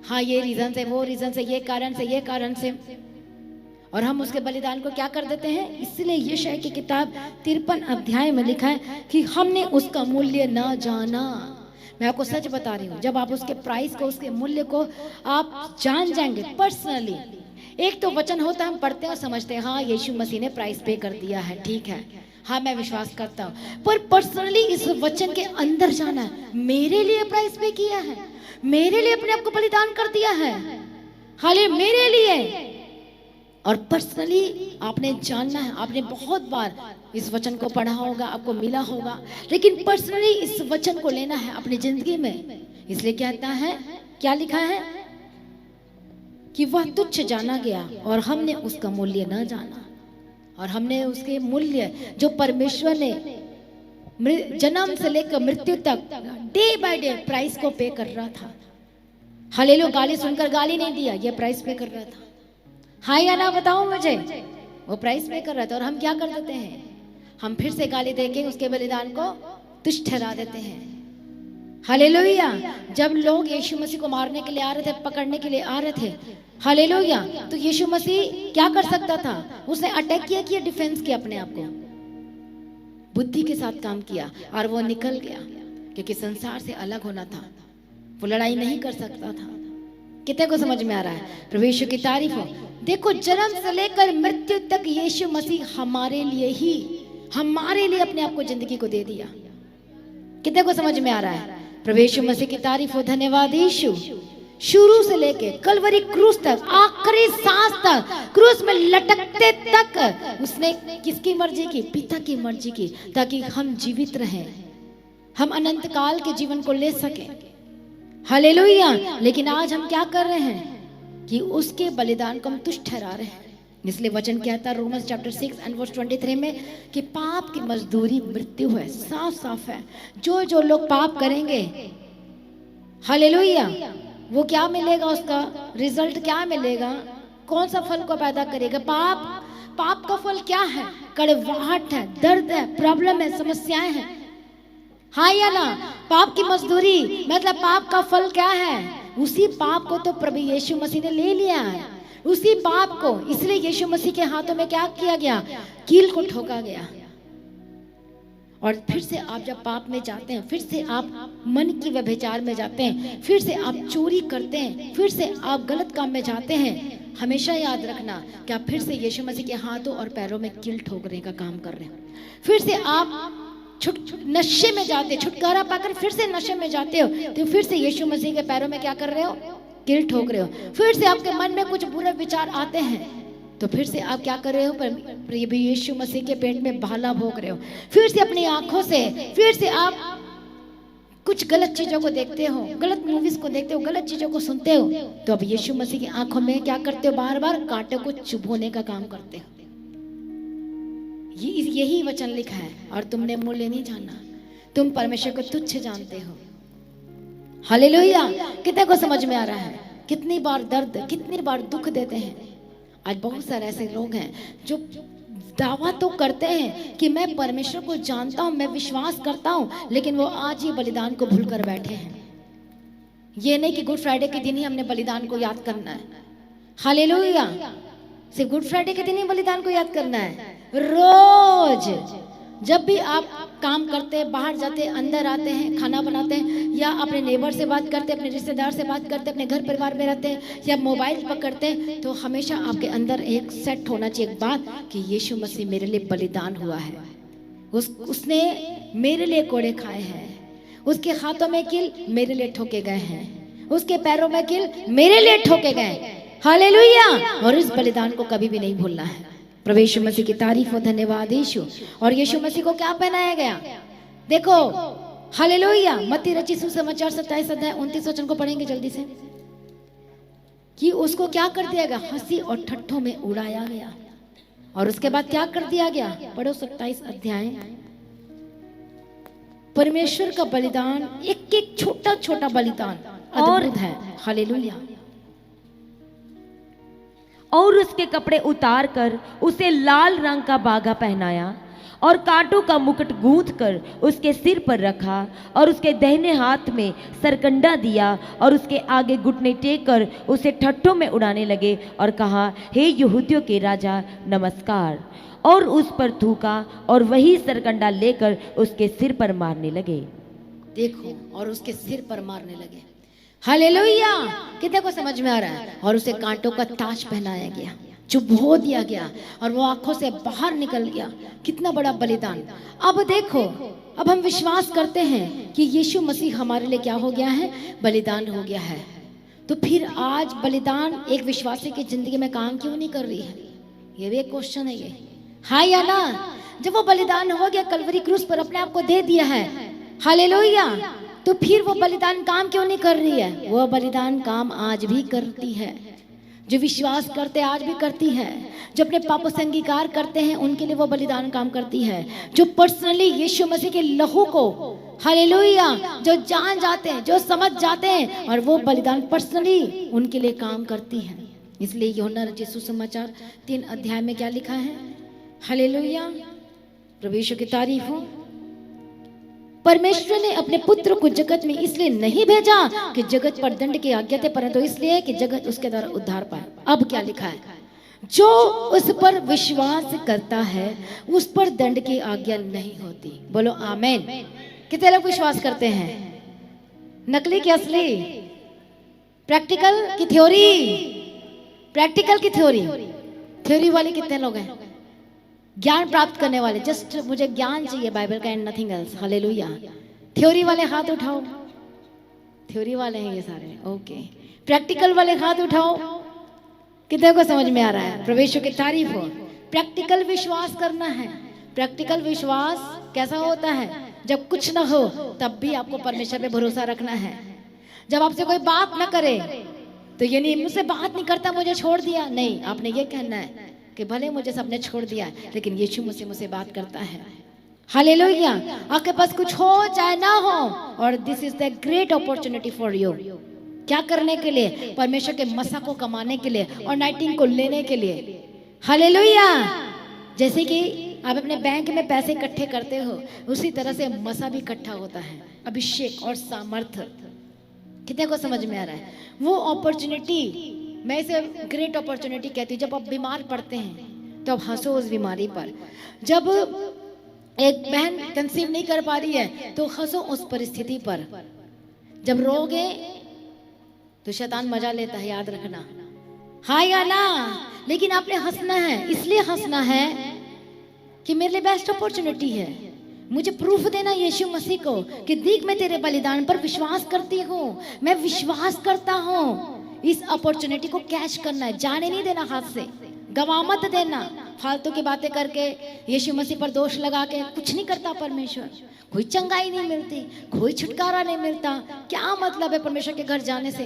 Speaker 1: हाँ, ये रीजन से, वो रीजन से, ये कारण से, ये कारण से, और हम उसके बलिदान को क्या कर देते हैं? इसलिए यशायाह की किताब 53 अध्याय में लिखा है कि हमने उसका मूल्य ना जाना। मैं आपको सच बता रही हूँ, जब आप उसके प्राइस को, उसके मूल्य को आप जान जाएंगे पर्सनली। एक तो वचन होता है, हम पढ़ते हैं और समझते हैं, हाँ यीशु मसीह ने प्राइस पे कर दिया है, ठीक है, हाँ मैं विश्वास करता हूँ, पर पर्सनली इस वचन के अंदर जाना है। मेरे लिए प्राइस पे किया है, मेरे लिए अपने आप को बलिदान कर दिया है, हाले मेरे लिए। और पर्सनली आपने जानना है। आपने बहुत बार इस वचन को पढ़ा होगा, आपको मिला होगा, लेकिन पर्सनली इस वचन को लेना है अपनी जिंदगी में। इसलिए कहता है, क्या लिखा है कि वह तुच्छ जाना गया और हमने उसका मूल्य न जाना। और हमने उसके मूल्य जो परमेश्वर ने जन्म से लेकर मृत्यु तक डे बाय डे प्राइस को पे कर रहा था। हालेलुया। गाली सुनकर गाली नहीं दिया, ये प्राइस पे कर रहा था। हाँ या ना बताओ मुझे? वो प्राइस पे कर रहा था। और हम क्या कर देते हैं? हम फिर से गाली देके उसके बलिदान को तुच्छ ठहरा देते हैं। हालेलुया। जब लोग यीशु मसीह को मारने के लिए आ रहे थे, पकड़ने के लिए आ रहे थे, हालेलुया, तो यीशु मसीह क्या कर सकता था? उसने अटैक किया, डिफेंस किया अपने आप को, बुद्धि के साथ काम किया और वो निकल गया, क्योंकि संसार से अलग होना था, वो लड़ाई नहीं कर सकता था। कितने को समझ में आ रहा है? प्रभु यीशु की तारीफ हो। देखो, जन्म से लेकर मृत्यु तक यीशु मसीह हमारे लिए अपने आप को जिंदगी को दे दिया। कितने को समझ में आ रहा है? प्रभु यीशु मसीह की तारीफ हो। धन्यवाद यीशु। शुरू से लेके कलवरी क्रूस तक, आखिरी सांस तक, क्रूस में लटकते तक उसने किसकी मर्जी की? पिता की मर्जी की, ताकि हम जीवित रहें, हम अनंत काल के जीवन को ले सकें। हालेलुया। लेकिन आज हम क्या कर रहे हैं कि उसके बलिदान को हम तुच्छ ठहरा रहे हैं। इसलिए वचन कहता है रोमन्स चैप्टर 6 एंड वर्स 23 में कि पाप की मजदूरी मृत्यु है। साफ साफ है। जो लोग पाप करेंगे, हालेलुया, वो क्या मिलेगा? उसका रिजल्ट क्या मिलेगा? कौन सा फल को पैदा करेगा? पाप का फल क्या है? कड़वाहट है, दर्द है, प्रॉब्लम है, समस्याएं हैं। हाँ या ना? पाप की मजदूरी मतलब पाप का फल क्या है? उसी पाप को तो प्रभु यीशु मसीह ने ले लिया है, उसी पाप को। इसलिए यीशु मसीह के हाथों में क्या किया गया? कील को ठोका गया। और फिर से आप जब पाप में जाते हैं, फिर से आप मन की व्यभिचार में जाते हैं, फिर से आप चोरी करते हैं, फिर से आप गलत काम में जाते हैं, हमेशा याद रखना कि आप फिर से यीशु मसीह के हाथों और पैरों में कील ठोकने का काम कर रहे हैं। फिर से आप नशे में जाते, छुटकारा पाकर फिर से नशे में जाते हो, तो फिर से यीशु मसीह के पैरों में क्या कर रहे हो? कील ठोक रहे हो। फिर से आपके मन में कुछ बुरे विचार आते हैं, तो फिर से आप क्या कर रहे हो? प्रभु यीशु मसीह के पेट में भाला भोग रहे हो। फिर से अपनी आंखों से फिर से आप कुछ गलत चीजों को देखते हो, गलत मूवीज को देखते हो, गलत चीजों को सुनते हो, तो अब यीशु मसीह की आंखों में क्या करते हो? बार बार कांटों को चुभोने का काम करते हो। यही वचन लिखा है, और तुमने मूल्य नहीं जाना, तुम परमेश्वर को तुच्छ जानते हो। हालेलुया। कितने को समझ में आ रहा है? कितनी बार दर्द, कितनी बार दुख देते हैं। आज बहुत सारे ऐसे लोग हैं जो दावा तो करते हैं कि मैं परमेश्वर को जानता हूं, मैं विश्वास करता हूं, लेकिन वो आज ही बलिदान को भूल कर बैठे हैं। ये नहीं कि गुड फ्राइडे के दिन ही हमने बलिदान को याद करना है। हालेलुया। सिर्फ गुड फ्राइडे के दिन ही बलिदान को याद करना है। रोज जब भी आप काम करते, बाहर जाते, अंदर आते हैं, खाना बनाते हैं, या अपने नेबर से बात करते, अपने रिश्तेदार से बात करते, अपने घर परिवार में रहते हैं, या मोबाइल पकड़ते हैं, तो हमेशा आपके अंदर एक सेट होना चाहिए एक बात कि यीशु मसीह मेरे लिए बलिदान हुआ है। उसने मेरे लिए कोड़े खाए हैं, उसके हाथों में कील मेरे लिए ठोके गए हैं, उसके पैरों में कील मेरे लिए ठोके गए। हालेलुया। और इस बलिदान को कभी भी नहीं भूलना है। प्रभु यीशु मसीह की तारीफ और धन्यवाद यीशु। और यीशु मसीह को क्या पहनाया गया? देखो, हालेलुया। मत्ती रचित सुसमाचार 27 अध्याय 29 वचन को पढ़ेंगे जल्दी से, कि उसको क्या कर दिया गया? हंसी और ठट्ठों में उड़ाया गया। और उसके बाद क्या कर दिया गया? पढ़ो 27 अध्याय। परमेश्वर का बलिदान, एक एक छोटा छोटा बलिदान अद्भुत है। हालेलुया।
Speaker 2: और उसके कपड़े उतार कर उसे लाल रंग का बागा पहनाया और कांटों का मुकुट गूंथ कर उसके सिर पर रखा और उसके दाहिने हाथ में सरकंडा दिया और उसके आगे घुटने टेक कर उसे ठट्ठों में उड़ाने लगे और कहा, हे यहूदियों के राजा नमस्कार। और उस पर थूका और वही सरकंडा लेकर उसके सिर पर मारने लगे।
Speaker 1: देखो, और उसके सिर पर मारने लगे। हालेलुया। कितने को समझ में आ रहा है? और उसे कांटों का ताज पहनाया गया, चुभो दिया गया, और वो आंखों से बाहर निकल गया। कितना बड़ा बलिदान। अब देखो, अब हम विश्वास करते हैं कि यीशु मसीह हमारे लिए क्या हो गया है? बलिदान हो गया है। तो फिर आज बलिदान एक विश्वासी की जिंदगी में काम क्यों नहीं कर रही है? ये भी एक क्वेश्चन है ये। हाँ या ना? जब वो बलिदान हो गया, कलवरी क्रूस पर अपने आप को दे दिया है, हालेलुया, तो फिर वो बलिदान काम क्यों नहीं कर रही है? वो बलिदान काम आज भी करती है। जो विश्वास करते आज भी करती है। जो अपने पापों से अंगीकार करते हैं उनके लिए वो बलिदान काम करती है। जो पर्सनली यीशु मसीह के लहू को, हालेलुया, जो जान जाते हैं, जो समझ जाते हैं, और वो बलिदान पर्सनली उनके लिए काम करती है। इसलिए यूहन्ना रचित सुसमाचार 3 अध्याय में क्या लिखा है? हालेलुया। प्रभु यीशु की तारीफ हो। परमेश्वर ने अपने पुत्र को जगत में इसलिए नहीं भेजा कि जगत पर दंड की आज्ञा थे, परंतु इसलिए कि जगत उसके द्वारा उद्धार पाए। अब क्या लिखा है? जो उस पर विश्वास करता है उस पर दंड की आज्ञा नहीं होती। बोलो आमीन। कितने लोग विश्वास करते हैं? नकली की असली? प्रैक्टिकल की थ्योरी? प्रैक्टिकल की थ्योरी? थ्योरी वाले कितने लोग हैं? ज्ञान प्राप्त करने वाले, जस्ट मुझे ज्ञान चाहिए बाइबल का and nothing else. Hallelujah. Theory वाले हाथ उठाओ। थ्योरी वाले हैं ये सारे, ओके। प्रैक्टिकल वाले हाथ उठाओ। कितने को समझ में आ रहा है? प्रभु यीशु की तारीफ हो। प्रैक्टिकल विश्वास करना है। प्रैक्टिकल विश्वास कैसा होता है? जब कुछ ना हो तब भी आपको परमेश्वर पे भरोसा रखना है। जब आपसे कोई बात ना करे तो ये नहीं मुझसे बात नहीं करता मुझे छोड़ दिया, नहीं, आपने ये कहना है कि भले मुझे सबने छोड़ दिया लेकिन यीशु मसीह मुझसे बात करता है। हालेलुया। आपके पास कुछ हो चाहे ना हो, और this is the great opportunity for you. क्या करने के लिए? परमेश्वर के मसा को कमाने के लिए और नाइटिंग को लेने के लिए। हालेलुया। जैसे कि आप अपने बैंक में पैसे इकट्ठे करते हो, उसी तरह से मसा भी इकट्ठा होता है, अभिषेक और सामर्थ्य। कितने को समझ में आ रहा है? वो अपॉर्चुनिटी, मैं इसे ग्रेट अपॉर्चुनिटी कहती हूँ। जब आप बीमार पड़ते हैं तो आप हंसो उस बीमारी पर। जब एक बहन कंसीव नहीं कर पा रही है तो हंसो उस परिस्थिति पर। जब रोगे तो शैतान मजा लेता है, याद रखना। हाँ या ना? लेकिन आपने हंसना है। इसलिए हंसना है कि मेरे लिए बेस्ट अपॉर्चुनिटी है, मुझे प्रूफ देना यीशु मसीह को कि देख मैं तेरे बलिदान पर विश्वास करती हूँ, मैं विश्वास करता हूँ। इस अपॉर्चुनिटी को कैच करना है, जाने नहीं देना, हाथ से गवा मत देना। फालतू की बातें करके यीशु मसीह पर दोष लगा के कुछ नहीं करता परमेश्वर। कोई चंगाई नहीं मिलती, कोई छुटकारा नहीं मिलता। क्या मतलब है परमेश्वर के घर जाने से?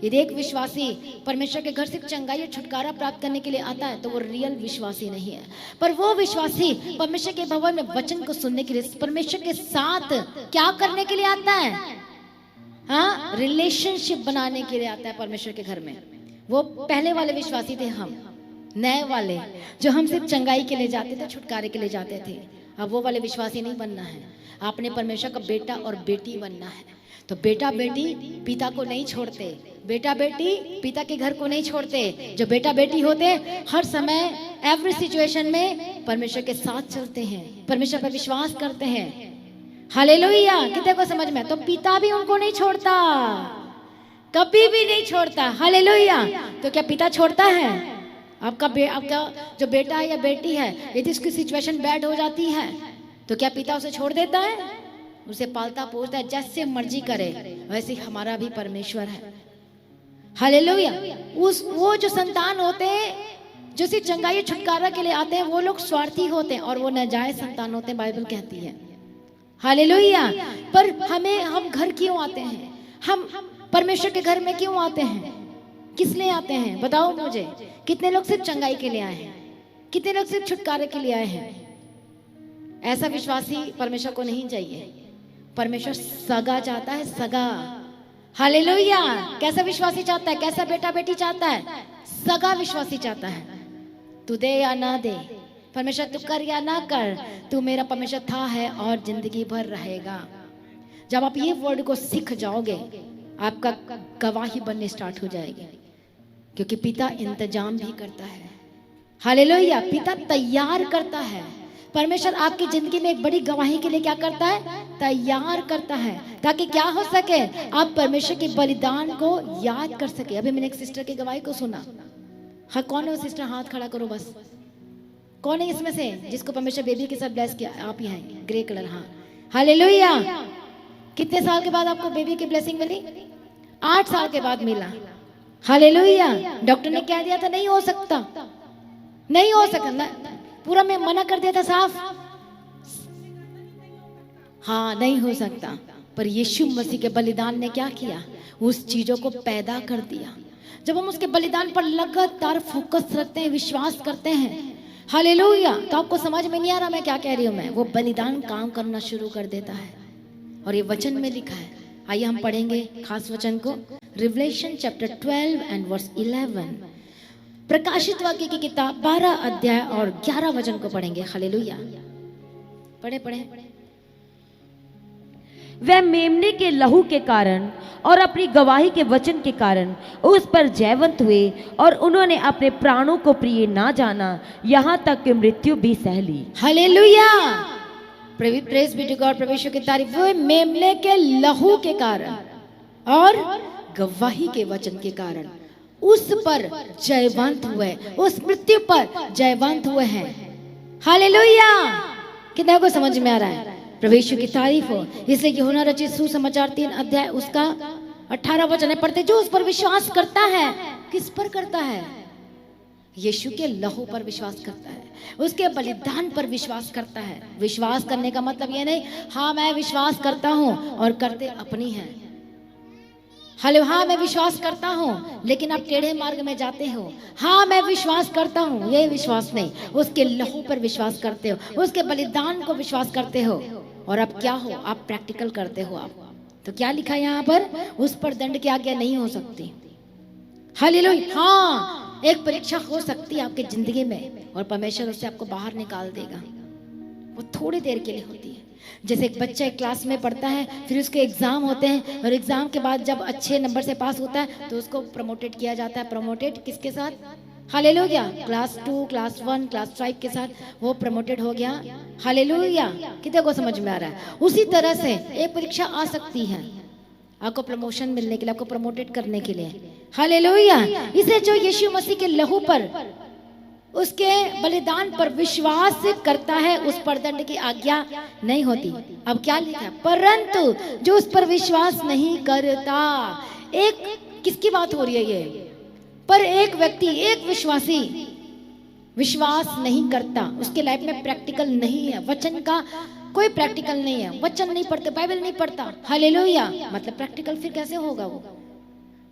Speaker 1: यदि एक विश्वासी परमेश्वर के घर से चंगाई और छुटकारा प्राप्त करने के लिए आता है तो वो रियल विश्वासी नहीं है। पर वो विश्वासी परमेश्वर के भवन में वचन को सुनने के लिए, परमेश्वर के साथ क्या करने के लिए आता है? हाँ, रिलेशनशिप बनाने के लिए आता है परमेश्वर के घर में। वो पहले वाले विश्वासी थे, हम नए वाले जो हम सिर्फ चंगाई के लिए जाते थे, छुटकारे के लिए जाते थे। अब वो वाले विश्वासी नहीं बनना है, आपने परमेश्वर का बेटा और बेटी बनना है। तो बेटा बेटी पिता को नहीं छोड़ते, बेटा बेटी पिता के घर को नहीं छोड़ते। जो बेटा बेटी होते हर समय एवरी सिचुएशन में परमेश्वर के साथ चलते हैं, परमेश्वर पर विश्वास करते हैं। हालेलुया, कितने को समझ में? तो पिता भी उनको नहीं छोड़ता, कभी भी नहीं छोड़ता। हालेलुया। तो क्या पिता छोड़ता है? आपका जो बेटा है या बेटी है, यदि उसकी सिचुएशन बैड हो जाती है तो क्या पिता उसे छोड़ देता है? उसे पालता पोसता है, जैसे मर्जी करे। वैसे हमारा भी परमेश्वर है। हालेलुया। वो जो संतान होते हैं जो सिर्फ चंगाई छुटकारा के लिए आते हैं, वो लोग स्वार्थी होते हैं और वो नाजायज संतान होते हैं, बाइबल कहती है। हालेलुया। पर हम घर क्यों आते हैं? हम परमेश्वर के घर में क्यों आते हैं? किस लिए आते हैं बताओ मुझे? कितने लोग सिर्फ चंगाई के लिए आए हैं? कितने लोग सिर्फ छुटकारे के लिए आए हैं? ऐसा विश्वासी परमेश्वर को नहीं चाहिए। परमेश्वर सगा चाहता है, सगा। हालेलुया। कैसा विश्वासी चाहता है? कैसा बेटा बेटी चाहता है? सगा विश्वासी चाहता है। तू दे या ना दे, परमेश्वर तू कर या ना कर, तू मेरा परमेश्वर था है और जिंदगी भर रहेगा। जब आप ये वर्ड को सीख जाओगे, आपका गवाही बनने स्टार्ट हो जाएगी, क्योंकि पिता इंतजाम भी करता है। हालेलुया। पिता तैयार करता है। परमेश्वर आपकी जिंदगी में एक बड़ी गवाही के लिए क्या करता है? तैयार करता है, ताकि क्या हो सके? आप परमेश्वर के बलिदान को याद कर सके। अभी मैंने एक सिस्टर की गवाही को सुना। हाँ, कौन है वो सिस्टर? हाथ खड़ा करो बस। कौन है इसमें से जिसको परमेश्वर बेबी के साथ ब्लेस किया? आप ही हैं, ग्रे कलर। हाँ, हालेलुया। कितने साल के बाद आपको बेबी की ब्लेसिंग मिली? 8 साल के बाद मिला। हालेलुया। डॉक्टर ने क्या दिया था? नहीं हो सकता, नहीं हो सकता, पूरा मैं मना कर दिया था साफ। हाँ, नहीं हो सकता। पर यीशु मसीह के बलिदान ने क्या किया? उस चीजों को पैदा कर दिया। जब हम उसके बलिदान पर लगातार फोकस रखते हैं, विश्वास करते हैं, हालेलुया, तो आपको समझ में नहीं आ रहा मैं क्या कह रही हूं। मैं वो बलिदान काम करना शुरू कर देता है। और ये वचन में लिखा है। आइए हम पढ़ेंगे खास वचन को, रिवलेशन चैप्टर 12 एंड वर्स 11। प्रकाशित वाक्य की किताब 12 अध्याय और 11 वचन को पढ़ेंगे। हालेलुया। पढ़े पढ़े।
Speaker 2: वह मेमने के लहू के कारण और अपनी गवाही के वचन के कारण उस पर जयवंत हुए और उन्होंने अपने प्राणों को प्रिय ना जाना, यहाँ तक कि मृत्यु भी सह ली।
Speaker 1: Hallelujah. Praise be to God. परमेश्वर की तारीफ। वो मेमने के लहू के कारण और गवाही के वचन के कारण उस पर जयवंत हुए, उस मृत्यु पर जयवंत हुए हैं। हालेलुया। कितने को समझ में आ रहा है? प्रभु की तारीफ हो। इसलिए यूहन्ना रचित सुसमाचार 3 अध्याय उसका 18 वचन है, पढ़ते, जो उस पर विश्वास करता है। किस पर करता है? यीशु के लहू पर विश्वास करता है, उसके बलिदान पर विश्वास करता है। विश्वास करने का मतलब ये नहीं हाँ मैं विश्वास करता हूं और करते अपनी है। हेलो, हाँ मैं विश्वास करता हूँ लेकिन आप टेढ़े मार्ग में जाते हो। हाँ मैं विश्वास करता हूँ, ये विश्वास नहीं। उसके लहू पर विश्वास करते हो, उसके बलिदान को विश्वास करते हो। और अब क्या हो? आप प्रैक्टिकल करते हो। आप तो क्या लिखा है यहाँ पर? उस पर दंड की आज्ञा नहीं हो सकती। हालेलुया। हाँ, एक परीक्षा हो सकती है आपकी जिंदगी में और परमेश्वर उससे आपको बाहर निकाल देगा। वो थोड़ी देर के लिए होती है। जैसे एक बच्चा एक क्लास में पढ़ता है, फिर उसके एग्जाम होते हैं और एग्जाम के बाद जब अच्छे नंबर से पास होता है तो उसको प्रमोटेड किया जाता है। प्रमोटेड किसके साथ? हालेलुया। क्लास 2, क्लास 1, क्लास 5 के साथ वो प्रमोटेड हो गया। हालेलुया। कितने को समझ में आ रहा है? उसी तरह से एक परीक्षा आ सकती है आपको प्रमोशन मिलने के लिए, आपको प्रमोटेड करने के लिए। हालेलुया। इसे जो यीशु मसीह के लहू पर उसके बलिदान पर विश्वास करता है उस पर दंड की आज्ञा नहीं होती। अब क्या लिखा है, परंतु जो उस पर विश्वास नहीं करता। एक किसकी बात हो रही है ये, पर एक व्यक्ति, एक विश्वासी विश्वास नहीं करता, उसके लाइफ में प्रैक्टिकल नहीं है, वचन का कोई प्रैक्टिकल नहीं है, वचन नहीं पढ़ते, बाइबल नहीं पढ़ता, हालेलुया, मतलब प्रैक्टिकल फिर कैसे होगा वो,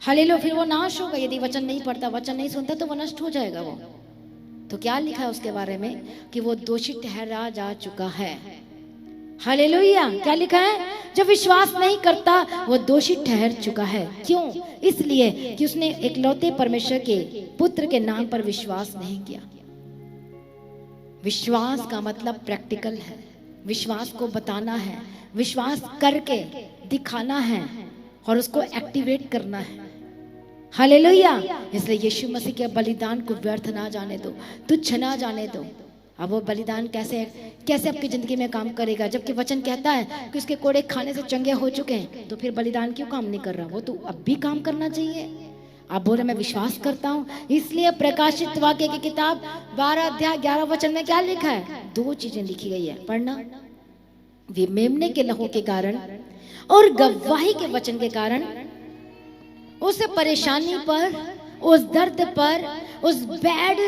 Speaker 1: हालेलुया, फिर वो नाश होगा। यदि वचन नहीं पढ़ता, वचन नहीं सुनता तो वो नष्ट हो जाएगा वो। तो क्या लिखा है उसके बारे में कि वो दोषी ठहरा जा चुका है। हालेलुया, क्या लिखा है, जो विश्वास नहीं करता वो दोषी ठहर चुका है। क्यों? इसलिए कि उसने एकलौते परमेश्वर के पुत्र के नाम पर विश्वास नहीं किया। विश्वास का मतलब प्रैक्टिकल है, विश्वास को बताना है, विश्वास करके दिखाना है और उसको एक्टिवेट करना है। हालेलुया। इसलिए यीशु मसीह के बलिदान को व्यर्थ ना जाने दो, तुच्छ ना जाने दो। अब वो बलिदान कैसे आपकी जिंदगी में काम करेगा, जबकि वचन कहता है कि उसके कोड़े खाने से चंगे हो चुके हैं, तो फिर बलिदान क्यों काम नहीं कर रहा? वो तो अब भी काम करना चाहिए। आप बोल रहे मैं विश्वास करता हूँ। इसलिए प्रकाशित वाक्य की किताब 12 अध्याय 11 वचन में क्या लिखा है? 2 चीजें लिखी गई है, पढ़ना। वे मेमने के लहू के कारण और गवाही के वचन के कारण उस परेशानी पर, उस दर्द पर, उस बैड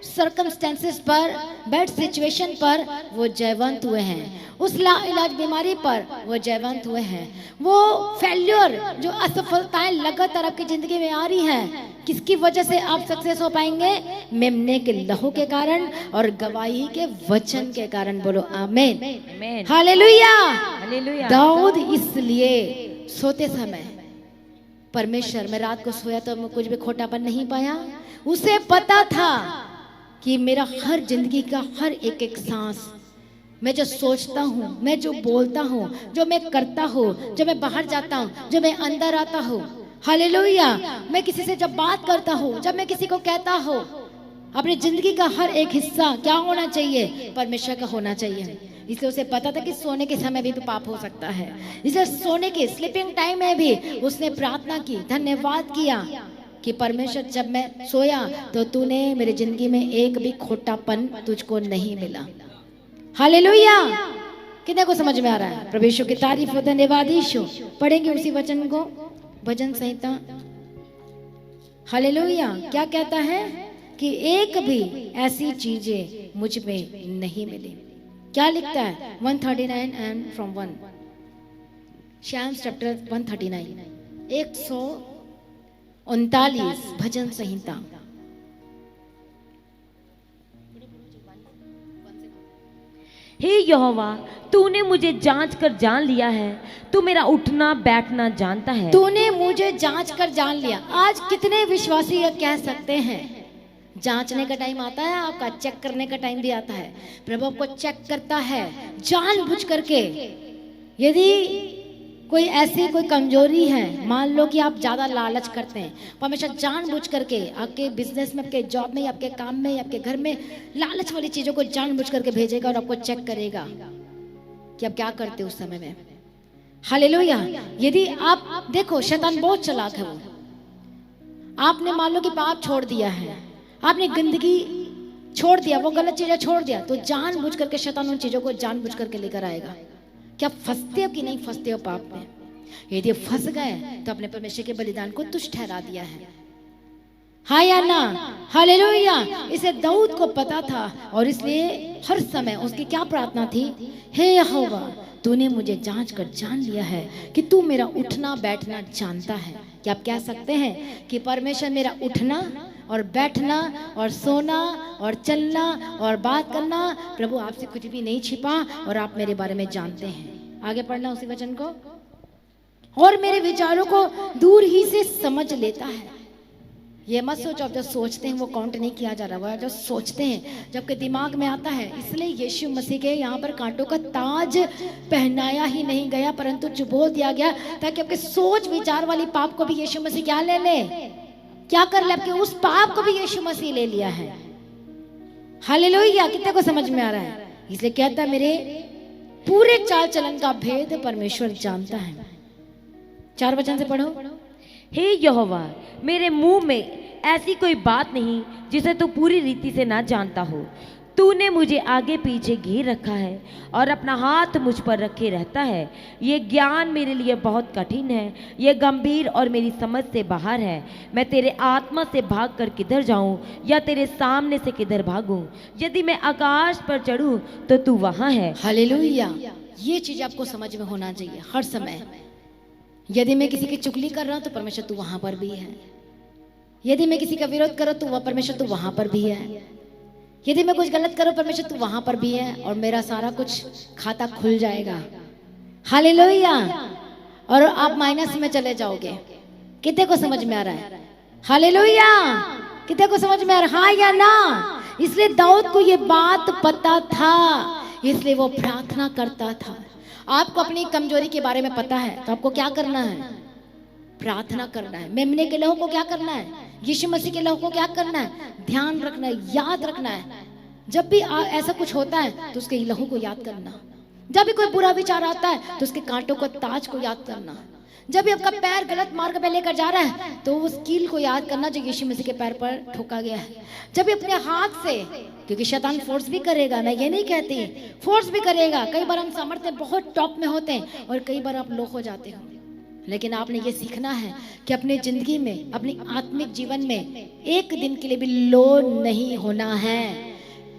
Speaker 1: सर्कमस्टेंसेस पर, बैड सिचुएशन पर वो जयवंत हुए हैं। उस लाइलाज बीमारी पर वो जयवंत हुए हैं। वो फेल्योर, जो असफलताएं लगातार आपकी जिंदगी में आ रही हैं, किसकी वजह से आप सक्सेस हो पाएंगे? मेमने के लहू के कारण और गवाही के वचन के कारण। बोलो आमीन, हालेलुया। दाऊद इसलिए सोते समय परमेश्वर, मैं रात को सोया तो मैं कुछ भी खोटापन नहीं पाया। उसे पता था कि मेरा हर जिंदगी का हर एक एक सांस, मैं जो सोचता हूँ, मैं जो बोलता हूँ, जो मैं करता हूँ, जो मैं बाहर जाता हूँ, जो मैं अंदर आता हूँ, हालेलुया, मैं किसी से जब बात करता हूँ, जब मैं किसी को कहता हूँ, अपनी जिंदगी का हर एक हिस्सा क्या होना चाहिए? परमेश्वर का होना चाहिए। इसलिए उसे पता था कि सोने के समय भी तो पाप हो सकता है। इसलिए सोने के स्लीपिंग टाइम में भी उसने प्रार्थना की, धन्यवाद किया कि परमेश्वर जब मैं सोया तो तूने मेरी जिंदगी में एक भी खोटापन तुझको नहीं मिला। हालेलुया। कितने को समझ में आ रहा है? प्रभु यीशु की तारीफ हो, धन्यवाद यीशु। पढ़ेंगे उसी वचन को, भजन संहिता। हालेलुया। क्या कहता है कि एक भी ऐसी चीजें मुझ में नहीं मिली। क्या लिखता है? 139 एंड फ्रॉम 1, शैम्स चैप्टर 139, 139 भजन संहिता।
Speaker 2: हे यहोवा, तूने मुझे जांच कर जान लिया है, तू मेरा उठना बैठना जानता है।
Speaker 1: तूने मुझे जांच कर जान लिया। आज कितने विश्वासी ये कह सकते हैं? जांचने का टाइम आता है आपका, चेक करने का टाइम भी आता है। प्रभु आपको चेक करता है जानबूझ करके। यदि कोई ऐसी कोई कमजोरी है, मान लो कि आप ज्यादा लालच करते हैं, परमेश्वर जानबूझ करके आपके बिजनेस में, आपके जॉब में, आपके काम में, आपके घर में लालच वाली चीजों को जानबूझ करके भेजेगा और आपको चेक करेगा कि आप क्या करते हो उस समय में। हालेलुया। यदि आप देखो, शैतान बहुत चालाक है। वो आपने मान लो कि पाप छोड़ दिया है, आपने गंदगी छोड़ दिया, वो गलत चीजें छोड़ दिया, तो जानबूझ करके शैतान उन चीजों को जानबूझ करके लेकर आएगा। क्या फंसते हो कि नहीं फंसते हो पाप में? यदि फंस गए तो अपने परमेश्वर के बलिदान को तुच्छ ठहरा दिया है। हाँ या ना? हालेलुया। इसे दाऊद को पता था और इसलिए हर समय उसकी क्या प्रार्थना थी? हे यहोवा, तूने मुझे जांच कर जान लिया है कि तू मेरा उठना बैठना जानता है। क्या आप कह सकते हैं कि परमेश्वर मेरा उठना और बैठना और सोना और चलना और बात करना, प्रभु आपसे कुछ भी नहीं छिपा और आप मेरे बारे में जानते हैं। आगे पढ़ना उसी वचन को। और मेरे विचारों को दूर ही से समझ लेता है। ये मत सोचो आप जो सोचते हैं वो काउंट नहीं किया जा रहा, वो जो सोचते हैं जबकि दिमाग में आता है। इसलिए यीशु मसीह के यहाँ पर कांटों का ताज पहनाया ही नहीं गया, परंतु चुबो दिया गया, ताकि आपके सोच विचार वाली पाप को भी यीशु मसीह क्या ले ले, क्या कर ले, आपके उस पाप को भी यीशु मसीह ले लिया है। हालेलुया। कितने को समझ में आ रहा है? इसलिए कहता है मेरे पूरे चाल चलन का भेद परमेश्वर जानता है। 4 वचन से पढ़ो।
Speaker 2: हे यहोवा, मेरे मुंह में ऐसी कोई बात नहीं जिसे तू पूरी रीति से ना जानता हो। तूने मुझे आगे पीछे घेर रखा है और अपना हाथ मुझ पर रखे रहता है। ये ज्ञान मेरे लिए बहुत कठिन है, ये गंभीर और मेरी समझ से बाहर है। मैं तेरे आत्मा से भाग कर किधर जाऊं या तेरे सामने से किधर भागूं? यदि मैं आकाश पर चढ़ूं तो तू वहां है।
Speaker 1: हालेलुया। ये चीज आपको समझ में होना चाहिए हर समय। यदि मैं किसी की चुगली कर रहा हूं तो परमेश्वर तू वहां पर भी है। यदि मैं किसी का विरोध कर रहा हूं तो वह परमेश्वर तू वहां पर भी है। यदि मैं कुछ गलत करूं परमेश्वर तू वहां पर भी है, और मेरा सारा कुछ खाता खुल जाएगा। हालेलुया। और आप माइनस में चले जाओगे। कितने को समझ में आ रहा है? हालेलुया। कितने को समझ में आ रहा है, हाँ या ना? इसलिए दाऊद को ये बात पता था, इसलिए वो प्रार्थना करता था। आपको अपनी कमजोरी के बारे में पता है तो आपको क्या करना है? प्रार्थना करना है। मेमने के लहू को क्या करना है? यीशु मसीह के लहू को क्या करना है? ध्यान रखना है, याद रखना है। जब भी ऐसा कुछ होता है तो उसके लहू को याद करना। जब भी कोई बुरा विचार आता है तो उसके कांटों को, ताज को याद करना। जब भी आपका पैर गलत मार्ग पे लेकर जा रहा है तो उस कील को याद करना जो यीशु मसीह के पैर पर ठोका गया है। जब भी अपने हाथ से, क्योंकि शैतान फोर्स भी करेगा, मैं ये नहीं कहती, फोर्स भी करेगा। कई बार हम सामर्थ्य बहुत टॉप में होते हैं और कई बार आप लो हो जाते हो, लेकिन आपने ये सीखना है कि अपनी जिंदगी में, अपनी आत्मिक जीवन में एक दिन के लिए भी लो नहीं होना है,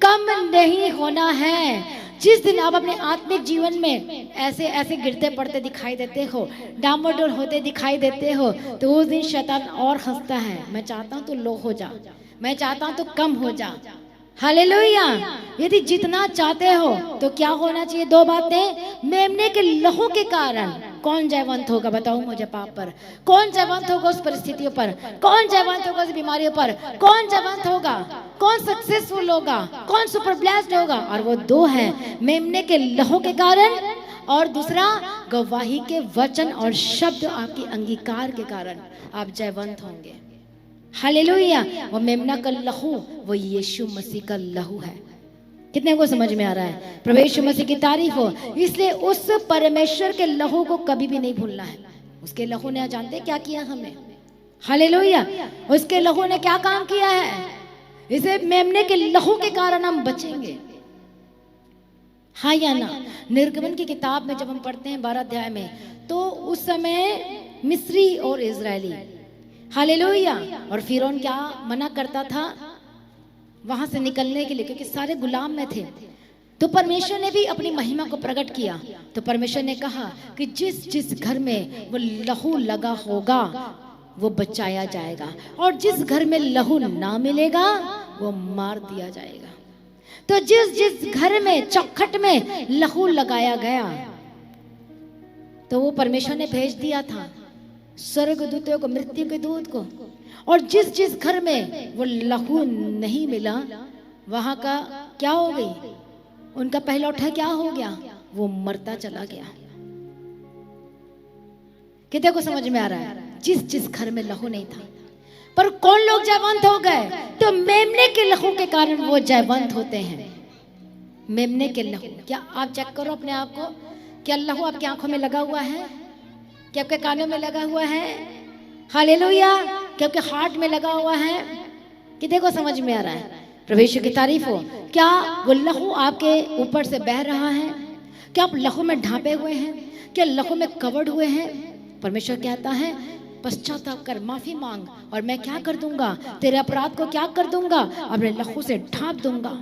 Speaker 1: कम नहीं होना है। जिस दिन आप अपने आत्मिक जीवन में ऐसे ऐसे गिरते पड़ते दिखाई देते हो, डामाडोल होते दिखाई देते हो, तो उस दिन शैतान और हंसता है। मैं चाहता हूं तो लो हो जा, मैं चाहता हूं तो कम हो जा। हालेलुया। यदि जितना चाहते हो तो क्या होना चाहिए? दो बातें। मेमने के लहू के कारण कौन जयवंत होगा? बताओ मुझे पाप पर। कौन जयवंत होगा उस परिस्थितियों पर? कौन जयवंत होगा उस बीमारियों पर? कौन जयवंत होगा? कौन सक्सेसफुल होगा? कौन सुपर ब्लेस्ड होगा? और वो दो है, मेमने के लहू के कारण, और दूसरा गवाही के वचन और शब्द आपकी अंगीकार के कारण आप जयवंत होंगे। हालेलुया। वो मेमना का लहू वो यीशु मसीह का लहू है। कितने को समझ में आ रहा है? प्रभु यीशु मसीह की तारीफ हो। इसलिए उस परमेश्वर के लहू को कभी भी नहीं भूलना है। उसके लहू ने जानते क्या किया हमें? हालेलुया। उसके लहू ने क्या काम किया है? इसे मेमने के लहू के कारण हम बचेंगे, हाँ या ना? निर्गमन की किताब में जब हम पढ़ते हैं 12 अध्याय में, तो उस समय मिस्री और इजरायली, हालेलुया, और फिरौन क्या मना करता था वहां से निकलने के लिए, क्योंकि सारे गुलाम में थे। तो परमेश्वर ने भी अपनी महिमा को प्रकट किया। तो परमेश्वर ने कहा कि जिस जिस घर में वो लहू लगा होगा वो बचाया जाएगा, और जिस घर में लहू ना मिलेगा वो मार दिया जाएगा। तो जिस जिस घर में, चौखट में लहू लगाया गया, तो वो परमेश्वर ने भेज दिया था स्वर्गदूतों को, मृत्यु के दूत को। और जिस जिस घर में वो लहू नहीं मिला, वहां का क्या हो गई? उनका पहला उठा क्या हो गया? वो मरता चला गया। कितने को समझ में आ रहा है? जिस जिस घर में लहू नहीं था, पर कौन लोग जयवंत हो गए? तो मेमने के लहू के कारण वो जयवंत होते हैं। मेमने के लहू, क्या आप चेक करो अपने आप को, क्या लहू आपकी आंखों में लगा हुआ है? क्या आपके कानों में लगा हुआ है? हालेलुया। क्या आपके हार्ट में लगा हुआ है? कितने को समझ में आ रहा है? प्रभु यीशु की तारीफ हो। क्या वो लहू आपके ऊपर से बह रहा है? क्या आप लहू में ढांपे हुए हैं? क्या लहू में कवर्ड हुए हैं? परमेश्वर कहता है पश्चाताप कर, माफी मांग, और मैं क्या कर दूंगा? तेरे अपराध को क्या कर दूंगा? अपने लहू से ढांप दूंगा।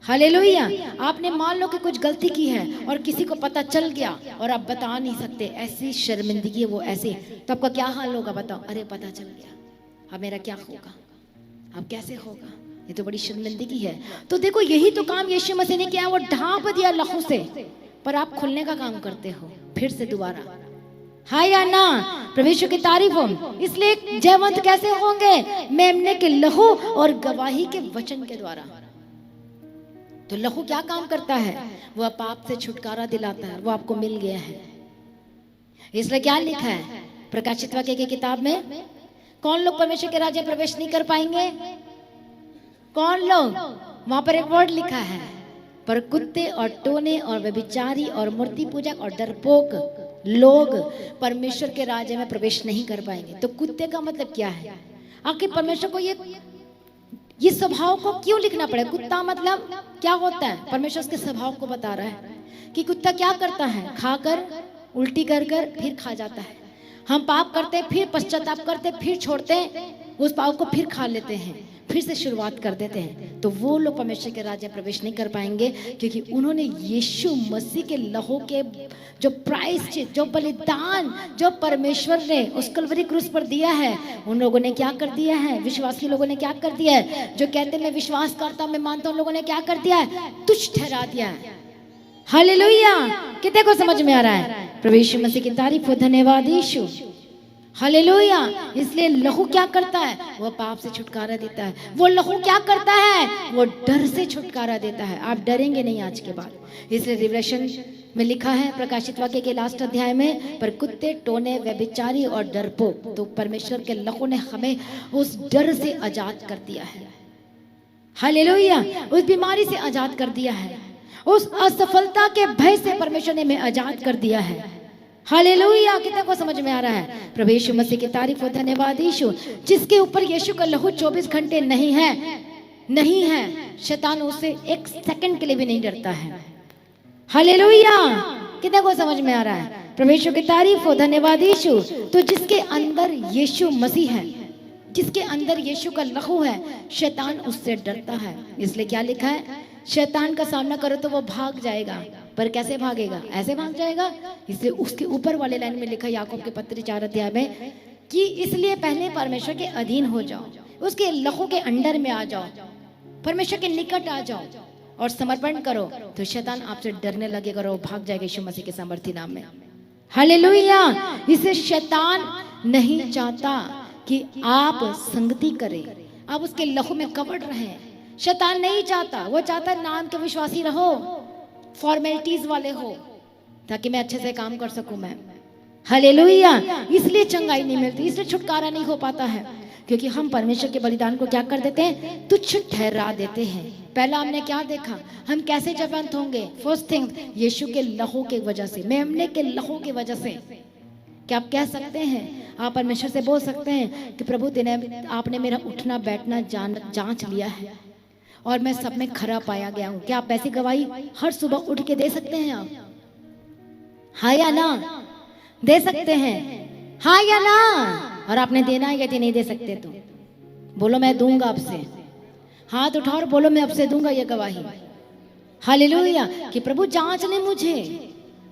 Speaker 1: हालेलुया। आपने मान लो कि कुछ गलती की है और किसी को पता चल गया और आप बता नहीं सकते, ऐसी शर्मिंदगी है वो, ऐसे, तो आपका क्या हाल होगा? बताओ, अरे पता चल गया, अब मेरा क्या होगा? अब कैसे होगा? ये तो बड़ी शर्मिंदगी है। तो देखो, यही तो काम यीशु मसीह ने किया, वो ढांप दिया लहू से, पर आप खुलने का काम करते हो फिर से दोबारा, हाँ या ना? प्रभु यीशु की तारीफ हो। इसलिए जयवंत कैसे होंगे? मेमने के लहू और गवाही के वचन के द्वारा। तो लहू क्या काम करता है? वो पाप से छुटकारा दिलाता है, वो आपको मिल गया है। इसलिए क्या लिखा है प्रकाशित वाक्य की किताब में? कौन लोग परमेश्वर के राज्य में प्रवेश नहीं कर पाएंगे? कौन लोग? वहां पर एक वर्ड लिखा है, पर कुत्ते और टोने और व्यभिचारी और मूर्ति पूजक और डरपोक लोग परमेश्वर के राज्य में प्रवेश नहीं कर पाएंगे। तो कुत्ते का मतलब क्या है? आखिर परमेश्वर को ये स्वभाव को क्यों लिखना पड़े? कुत्ता मतलब क्या होता है? परमेश्वर उसके स्वभाव को बता रहा है कि कुत्ता क्या करता है, खाकर उल्टी कर कर फिर खा जाता है। हम पाप करते फिर पश्चाताप करते फिर छोड़ते हैं, उस पाप को फिर खा लेते हैं, फिर से शुरुआत कर देते हैं। तो वो लोग परमेश्वर के राज्य में प्रवेश नहीं कर पाएंगे, क्योंकि उन्होंने यीशु मसीह के लहू के जो प्राइस, जो बलिदान जो परमेश्वर ने उस कलवरी क्रूस पर दिया है, उन लोगों ने क्या कर दिया है? विश्वासी लोगों ने क्या कर दिया है? जो कहते हैं मैं विश्वास करता हूं, मैं मानता हूं, लोगों ने क्या कर दिया है? तुच्छ ठहरा दिया है। हालेलुया! कितने को समझ में आ रहा है? प्रभु यीशु मसीह की तारीफ हो, धन्यवाद यीशु, हालेलुया। इसलिए लहू क्या करता है? वो पाप से छुटकारा देता है। वो लहू क्या करता है? वो डर से छुटकारा देता है। आप डरेंगे नहीं आज के बाद। इसलिए रिवलेशन में लिखा है, प्रकाशित वाक्य के लास्ट अध्याय में, पर कुत्ते, टोने, व्यभिचारी और डरपोक, तो परमेश्वर के लहू ने हमें उस डर से आजाद कर दिया है। हालेलुया! उस बीमारी से आजाद कर दिया है, उस असफलता के भय से परमेश्वर ने हमें आजाद कर दिया है। हालेलुया! कितने को समझ में आ रहा है? प्रभु यीशु मसीह की तारीफ हो, धन्यवाद यीशु। जिसके ऊपर यीशु का लहू 24 घंटे नहीं है, शैतान उससे एक सेकंड के लिए भी नहीं डरता है। हालेलुया! कितने को समझ में आ रहा है? प्रभु यीशु की तारीफ हो, धन्यवाद यीशु। तो जिसके अंदर यीशु मसीह है, जिसके अंदर यीशु का लहू है, शैतान उससे डरता है। इसलिए क्या लिखा है? शैतान का सामना करो तो वो भाग जाएगा, पर कैसे भागेगा? ऐसे भाग जाएगा। इसलिए उसके ऊपर वाले लाइन में लिखा, याकूब के पत्र 4 अध्याय में, कि इसलिए पहले परमेश्वर के अधीन हो जाओ, उसके लहू के अंडर में आ जाओ, परमेश्वर के निकट आ जाओ और समर्पण करो, तो शैतान आपसे डरने लगेगा और वो भाग जाएगा यीशु मसीह के सामर्थ्य नाम में। हालेलुया! इसे शैतान नहीं चाहता कि आप संगति करें, आप उसके लहू में कवड़ रहे। शैतान नहीं चाहता, वो चाहता नाम के विश्वासी रहो, फॉर्मेलिटीज वाले हो, ताकि मैं अच्छे से काम कर सकूं मैं। हालेलुया! इसलिए चंगाई नहीं मिलती, इसलिए छुटकारा नहीं हो पाता है, क्योंकि हम परमेश्वर के बलिदान को क्या कर देते हैं? तुच्छ ठहरा देते हैं। पहला हमने क्या देखा? हम कैसे जीवंत होंगे? फर्स्ट थिंग, यीशु के लहू के वजह से, मेमने के लहू की वजह से। क्या आप कह सकते हैं, आप परमेश्वर से बोल सकते हैं कि प्रभु आपने मेरा उठना बैठना जांच लिया है और मैं सब में खरा पाया गया हूं। क्या आप ऐसी गवाही हर सुबह उठ के दे सकते हैं? आप हाँ या ना दे सकते हैं? हाँ या ना? और आपने देना है, यदि नहीं दे सकते तो बोलो मैं दूंगा आपसे। हाथ उठाओ और बोलो मैं आपसे दूंगा ये गवाही। हालेलुया! कि प्रभु जांच ले मुझे,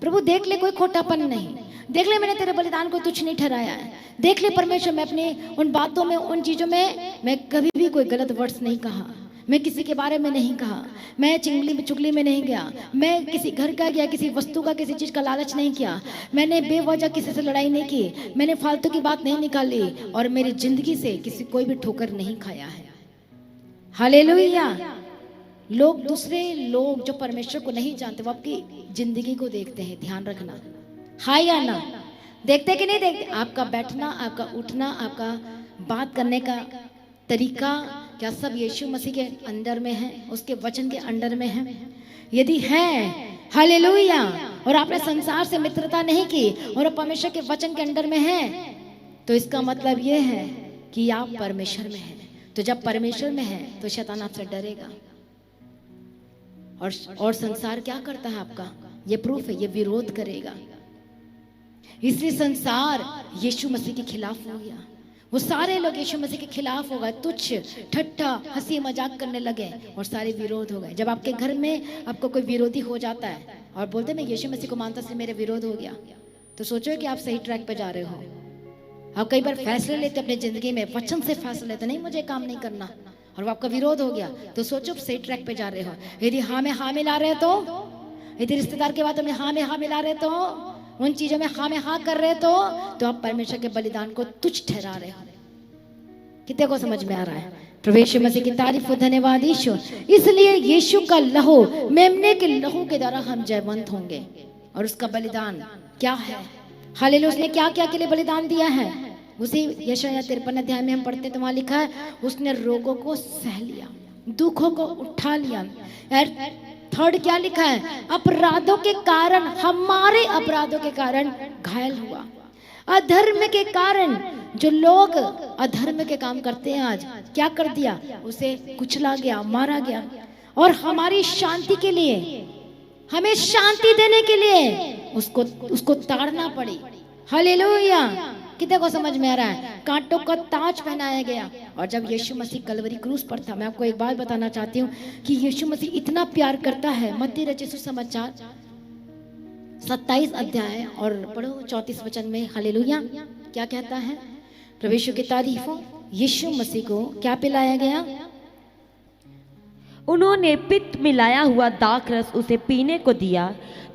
Speaker 1: प्रभु देख ले कोई खोटापन नहीं, देख ले मैंने तेरे बलिदान को तुच्छ नहीं ठहराया है, देख ले परमेश्वर मैं अपनी उन बातों में, उन चीजों में मैं कभी भी कोई गलत वर्ड्स नहीं कहा, मैं किसी के बारे में नहीं कहा, मैं चुगली में नहीं गया, मैं किसी घर का या किसी वस्तु का, किसी चीज का लालच नहीं किया, मैंने बेवजह किसी से लड़ाई नहीं की, मैंने फालतू की बात नहीं निकाली, और मेरी जिंदगी से किसी कोई भी ठोकर नहीं खाया है। हालेलुया! लोग, दूसरे लोग जो परमेश्वर को नहीं जानते, वो आपकी जिंदगी को देखते हैं, ध्यान रखना। हाँ या ना? देखते कि नहीं देखते? आपका बैठना, आपका उठना, आपका बात करने का तरीका, क्या सब यीशु मसीह के अंडर में है, उसके वचन के अंडर में है? यदि है, हालेलुया, और आपने संसार से मित्रता नहीं की और परमेश्वर के वचन के अंडर में है, तो इसका मतलब यह है कि आप परमेश्वर में हैं। तो जब परमेश्वर में है तो शैतान आपसे डरेगा, और संसार क्या करता है आपका? ये प्रूफ है, ये विरोध करेगा। इसलिए संसार यीशु मसीह के खिलाफ हो गया, वो सारे लोग यीशु मसीह के खिलाफ हो गए, तुच्छ ठट्ठा हंसी मजाक करने लगे और सारे विरोध हो गए। जब आपके घर में आपको कोई विरोधी हो जाता है और बोलते मैं यीशु मसीह को मानता से मेरे विरोध हो गया, तो सोचो कि आप सही ट्रैक पे जा रहे हो। आप कई बार फैसले लेते अपनी जिंदगी में, वचन से फैसले लेते, नहीं मुझे काम नहीं करना, और वो आपका विरोध हो गया, तो सोचो सही ट्रैक पे जा रहे हो। यदि हाँ में हाँ मिला रहे तो, यदि रिश्तेदार के बातों में हाँ मिला रहे तो, उन चीजों में हाँ कर रहे तो आप परमेश्वर के बलिदान को तुच्छ ठहरा रहे हो। कितने को समझ में आ रहा है? प्रभु यीशु मसीह की तारीफ हो, धन्यवाद यीशु। इसलिए यीशु का लहू, मेमने के लहू के द्वारा हम जयवंत होंगे, और उसका बलिदान क्या है? हालेलुया! उसने क्या क्या के लिए बलिदान दिया है? उसी यशायाह 53 अध्याय में हम पढ़ते तो वहां लिखा है, उसने रोगों को सह लिया, दुखों को उठा लिया। थर्ड क्या लिखा है? अपराधों के कारण, हमारे अपराधों के कारण घायल हुआ, अधर्म के कारण जो लोग अधर्म के काम करते हैं आज क्या कर दिया, उसे कुचला गया, मारा गया। और हमारी शांति के लिए, हमें शांति देने के लिए उसको ताड़ना पड़ी। हालेलुया। कितने को समझ में आ रहा है? कांटों का ताज पहनाया गया। और जब यीशु मसीह कलवरी क्रूस पर था, मैं आपको एक बात बताना चाहती हूँ कि यीशु मसीह इतना प्यार करता है। मत्ती रचित सुसमाचार 27 अध्याय और पढ़ो 34 वचन में। हालेलुया। क्या कहता है? प्रभु यीशु की तारीफ हो। यीशु मसीह को क्या पिलाया गया?
Speaker 2: उन्होंने पित्त मिलाया हुआ दाखरस उसे पीने को दिया,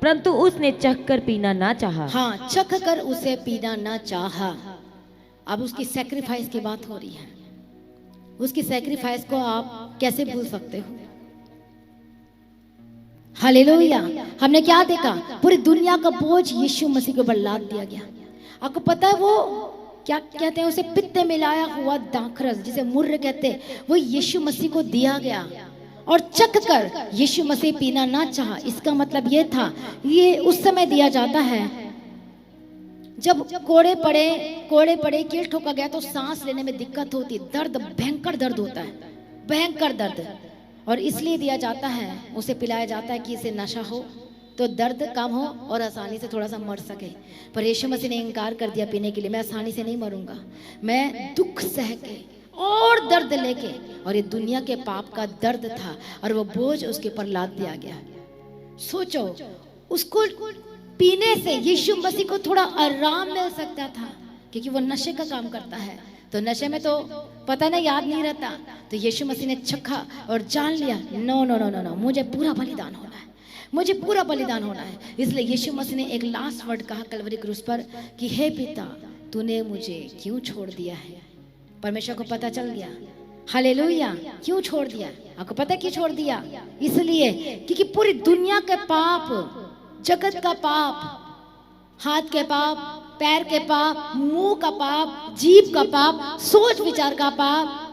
Speaker 2: परंतु उसने चखकर पीना ना चाहा।
Speaker 1: हाँ, चख कर उसे पीना ना चाहा। अब उसकी सैक्रिफाइस की बात हो रही है। उसकी सैक्रिफाइस को आप कैसे भूल सकते हो? हालेलुया। हमने क्या देखा? पूरी दुनिया का बोझ यीशु मसीह के ऊपर लाद दिया गया। आपको पता है वो क्या कहते हैं? उसे पित्त मिलाया हुआ दाखरस, जिसे मुर्र कहते हैं, वो यीशु मसीह को दिया गया और चख कर यीशु मसीह पीना ना चाहा। इसका मतलब ये था, ये उस समय दिया जाता है जब कोड़े पड़े कील ठोका गया तो सांस लेने में दिक्कत होती, दर्द, भयंकर दर्द होता है, भयंकर दर्द। और इसलिए दिया जाता है, उसे पिलाया जाता है कि इसे नशा हो तो दर्द कम हो और आसानी से थोड़ा सा मर सके। पर यीशु मसीह ने इनकार कर दिया पीने के लिए। मैं आसानी से नहीं मरूंगा, मैं दुख सह के और दर्द लेके, और ये दुनिया के पाप का दर्द था और वो बोझ उसके ऊपर लाद दिया गया। सोचो, उसको पीने से यीशु मसीह को थोड़ा आराम मिल सकता था, क्योंकि वो नशे का काम करता है। तो नशे में तो पता नहीं, याद नहीं रहता। तो यीशु मसीह ने चखा और जान लिया, no no no no no, मुझे पूरा बलिदान होना है, मुझे पूरा बलिदान होना है। इसलिए यीशु मसीह ने एक लास्ट वर्ड कहा कलवरी क्रूस पर कि हे पिता, तूने मुझे क्यों छोड़ दिया है? परमेश्वर को पता चल गया। हालेलुया। क्यों छोड़ दिया? आपको पता है क्यों छोड़ दिया? इसलिए क्योंकि पूरी दुनिया के पाप, जगत का पाप, हाथ के पाप, पैर के पाप, मुंह का पाप, जीभ का पाप, सोच विचार का पाप,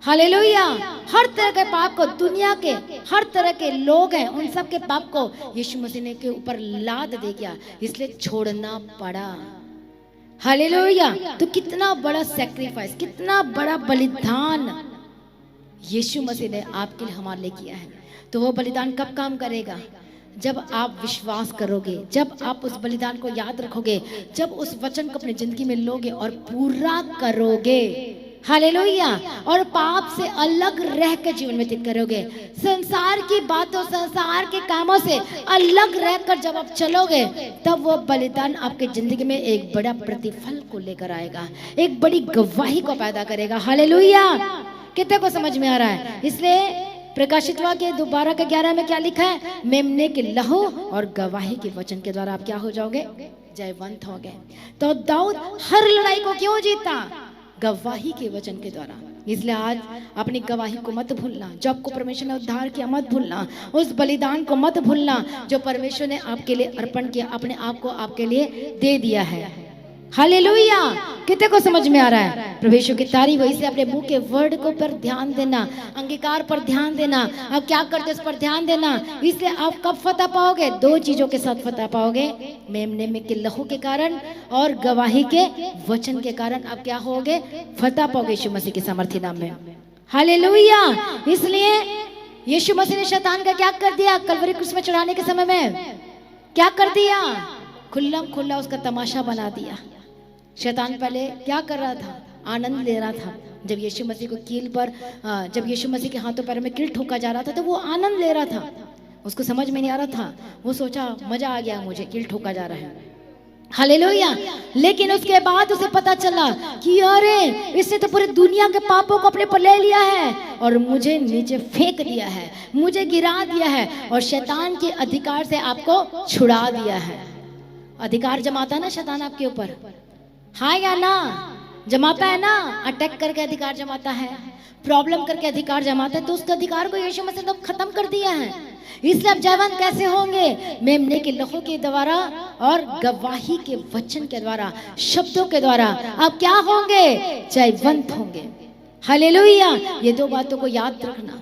Speaker 1: हालेलुया, हर तरह के पाप को, दुनिया के हर तरह के लोग हैं उन सब के पाप को यीशु मसीह ने के ऊपर लाद दे गया, इसलिए छोड़ना पड़ा। हालेलुया। तो कितना बड़ा सैक्रिफाइस, कितना बड़ा बलिदान यीशु मसीह ने आपके लिए हमारे लिए किया है। तो वो बलिदान कब काम करेगा? जब आप विश्वास करोगे, जब आप उस बलिदान को याद रखोगे, जब उस वचन को अपनी जिंदगी में लोगे और पूरा करोगे। हालेलुया। और पाप से अलग रह कर जीवन व्यतीत करोगे, संसार की बातों, संसार के कामों से अलग रहकर जब आप चलोगे, तब वो बलिदान आपके जिंदगी में एक बड़ा प्रतिफल को लेकर आएगा, एक बड़ी गवाही को पैदा करेगा। हालेलुया। कितने को समझ में आ रहा है? इसलिए प्रकाशित वाक्य 12:11 में क्या लिखा है? मेमने के लहू और गवाही के वचन के द्वारा आप क्या हो जाओगे? जयवंत हो गए। तो दाऊद हर लड़ाई को क्यों जीता? गवाही के वचन के द्वारा। इसलिए आज अपनी गवाही को मत भूलना, जो आपको परमेश्वर ने उद्धार किया मत भूलना, उस बलिदान को मत भूलना जो परमेश्वर ने आपके लिए अर्पण किया, अपने आप को आपके लिए दे दिया है। हालेलुया। कितने को समझ में आ रहा है? प्रभु यीशु की तारीफ हो। इसलिए अपने मुंह के वर्ड को पर ध्यान देना, अंगीकार पर ध्यान देना, आप क्या करते उस पर ध्यान देना। इसलिए आप कब फतह पाओगे? दो चीजों के साथ फतह पाओगे, मेमने में के लहू के कारण और गवाही के वचन के कारण आप क्या होगे? फतह पाओगे यीशु मसीह के सामर्थी नाम में। हालेलुया। इसलिए यीशु मसीह ने शैतान का क्या कर दिया? कलवरी क्रूस में चढ़ाने के समय में क्या कर दिया? खुल्लम खुल्ला उसका तमाशा बना दिया। शैतान पहले क्या कर रहा था? आनंद ले रहा था। जब यीशु मसीह को कील पर, जब यीशु मसीह के हाथों पैरों में कील ठोका जा रहा था तो वो आनंद ले रहा था। उसको समझ में नहीं आ रहा था, वो सोचा मजा आ गया, मुझे कील ठोका जा रहा है। हालेलुया। लेकिन उसके बाद उसे पता चला कि अरे इसने तो पूरी दुनिया के पापों को अपने पर ले लिया है और मुझे नीचे फेंक दिया है, मुझे गिरा दिया है और शैतान के अधिकार से आपको छुड़ा दिया है। अधिकार जमाता है ना शैतान आपके ऊपर, हाँ या ना? जमाता है ना? अटैक करके अधिकार जमाता है, प्रॉब्लम करके अधिकार जमाता है। तो उसके अधिकार को यीशु मसीह ने खत्म कर दिया है। इसलिए आप जयवंत कैसे होंगे? मेमने के लहू के द्वारा और गवाही के वचन के द्वारा, शब्दों के द्वारा आप क्या होंगे? जयवंत होंगे। हालेलुया। ये दो बातों को याद रखना,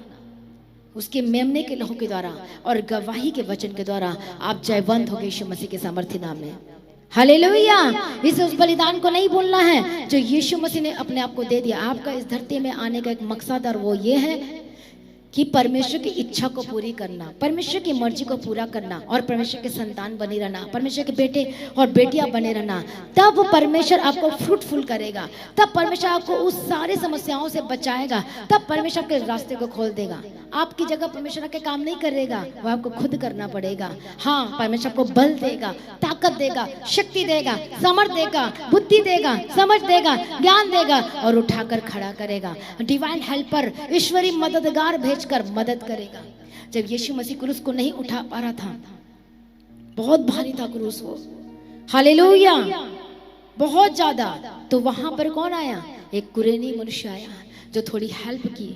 Speaker 1: उसके मेमने के लहू के द्वारा और गवाही के वचन के द्वारा आप जयवंत होंगे यीशु मसीह के सामर्थी नाम में। हालेलुया। इसे उस बलिदान को नहीं भूलना है जो यीशु मसीह ने अपने आप को दे दिया। आपका इस धरती में आने का एक मकसद और वो ये है कि परमेश्वर की इच्छा को पूरी करना, परमेश्वर की मर्जी को पूरा करना और परमेश्वर के संतान बने रहना, परमेश्वर के बेटे और बेटियां बने रहना। तब परमेश्वर आपको फ्रूटफुल करेगा, तब परमेश्वर आपको उस सारी समस्याओं से बचाएगा, तब परमेश्वर आपके रास्ते को खोल देगा। आपकी जगह परमेश्वर के काम नहीं करेगा, वो आपको खुद करना पड़ेगा। हाँ, परमेश्वर आपको बल देगा, ताकत देगा, शक्ति देगा, समर्थ देगा, बुद्धि देगा, समझ देगा, ज्ञान देगा और उठाकर खड़ा करेगा। डिवाइन हेल्पर, ईश्वरी मददगार कर मदद करेगा। जब यीशु मसीह क्रूस को नहीं उठा पा रहा था, बहुत भारी था क्रूस वो, हालेलुया, बहुत ज्यादा, तो वहां पर कौन आया? एक कुरेनी मनुष्य आया जो थोड़ी हेल्प की।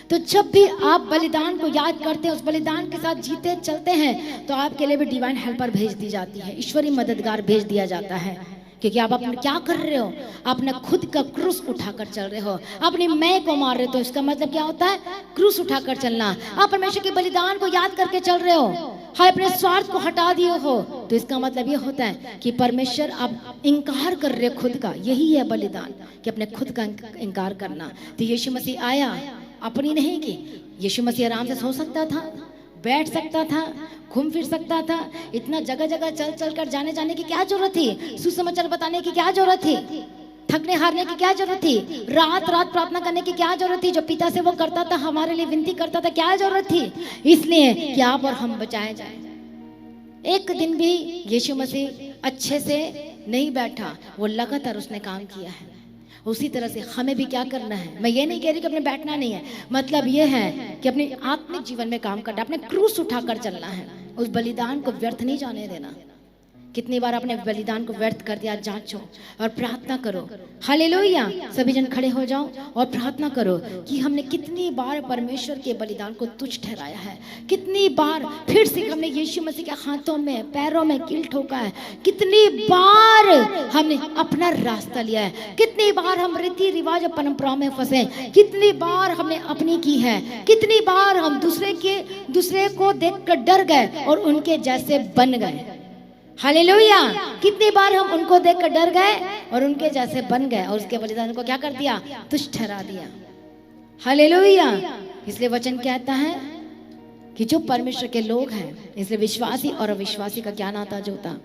Speaker 1: तो जब भी आप बलिदान को याद करते हैं, उस बलिदान के साथ जीते चलते हैं, तो आपके लिए भी डिवाइन हेल्पर भेज दी जाती है, ईश्वरी मददगार भेज दिया जाता है। क्योंकि आप अपने क्या कर रहे हो? अपना खुद का क्रूस उठाकर चल रहे हो, अपनी मैं को मार रहे हो। तो इसका मतलब क्या होता है? क्रूस उठाकर चलना। आप परमेश्वर के बलिदान को याद करके चल रहे हो, हाँ, अपने स्वार्थ को हटा दिए हो, तो इसका मतलब ये होता है कि परमेश्वर आप इनकार कर रहे हो खुद का। यही है बलिदान, कि अपने खुद का इनकार करना। तो यीशु मसीह आया, अपनी नहीं की। यीशु मसीह आराम से सो सकता था, बैठ सकता था, घूम फिर सकता था। इतना जगह जगह चल चल कर जाने की क्या जरूरत थी? सुसमाचार बताने की क्या जरूरत थी? थकने हारने की क्या जरूरत थी? रात रात प्रार्थना करने की क्या जरूरत थी? जो पिता से वो करता था, हमारे लिए विनती करता था, क्या जरूरत थी? इसलिए कि आप और हम बचाए जाए। एक दिन भी यीशु मसीह अच्छे से नहीं बैठा, वो लगातार उसने काम किया है। उसी तरह से हमें भी क्या करना है? मैं ये नहीं कह रही कि अपने बैठना नहीं है, मतलब ये है कि अपने आत्मिक जीवन में काम करना, अपने क्रूस उठाकर चलना है, उस बलिदान को व्यर्थ नहीं जाने देना। कितनी बार अपने बलिदान को व्यर्थ कर दिया? जांचो और प्रार्थना करो। हालेलुया। सभी जन खड़े हो जाओ और प्रार्थना करो कि हमने कितनी बार परमेश्वर के बलिदान को तुच्छ ठहराया है, कितनी बार फिर से हमने यीशु मसीह के हाथों में पैरों में कील ठोका है, कितनी बार हमने अपना रास्ता लिया है, कितनी बार हम रीति रिवाज और परंपराओं में फंसे, कितनी बार हमने अपनी की है, कितनी बार हम दूसरे को देखकर डर गए और उनके जैसे बन गए। हालेलुया। कितनी बार हम उनको देखकर डर गए और उनके जैसे बन गए और उसके बलिदान को क्या कर दिया? तुच्छ ठहरा दिया। हालेलुया। इसलिए वचन कहता है कि जो परमेश्वर के लोग हैं, इसलिए विश्वासी और अविश्वासी का क्या नाता जो होता,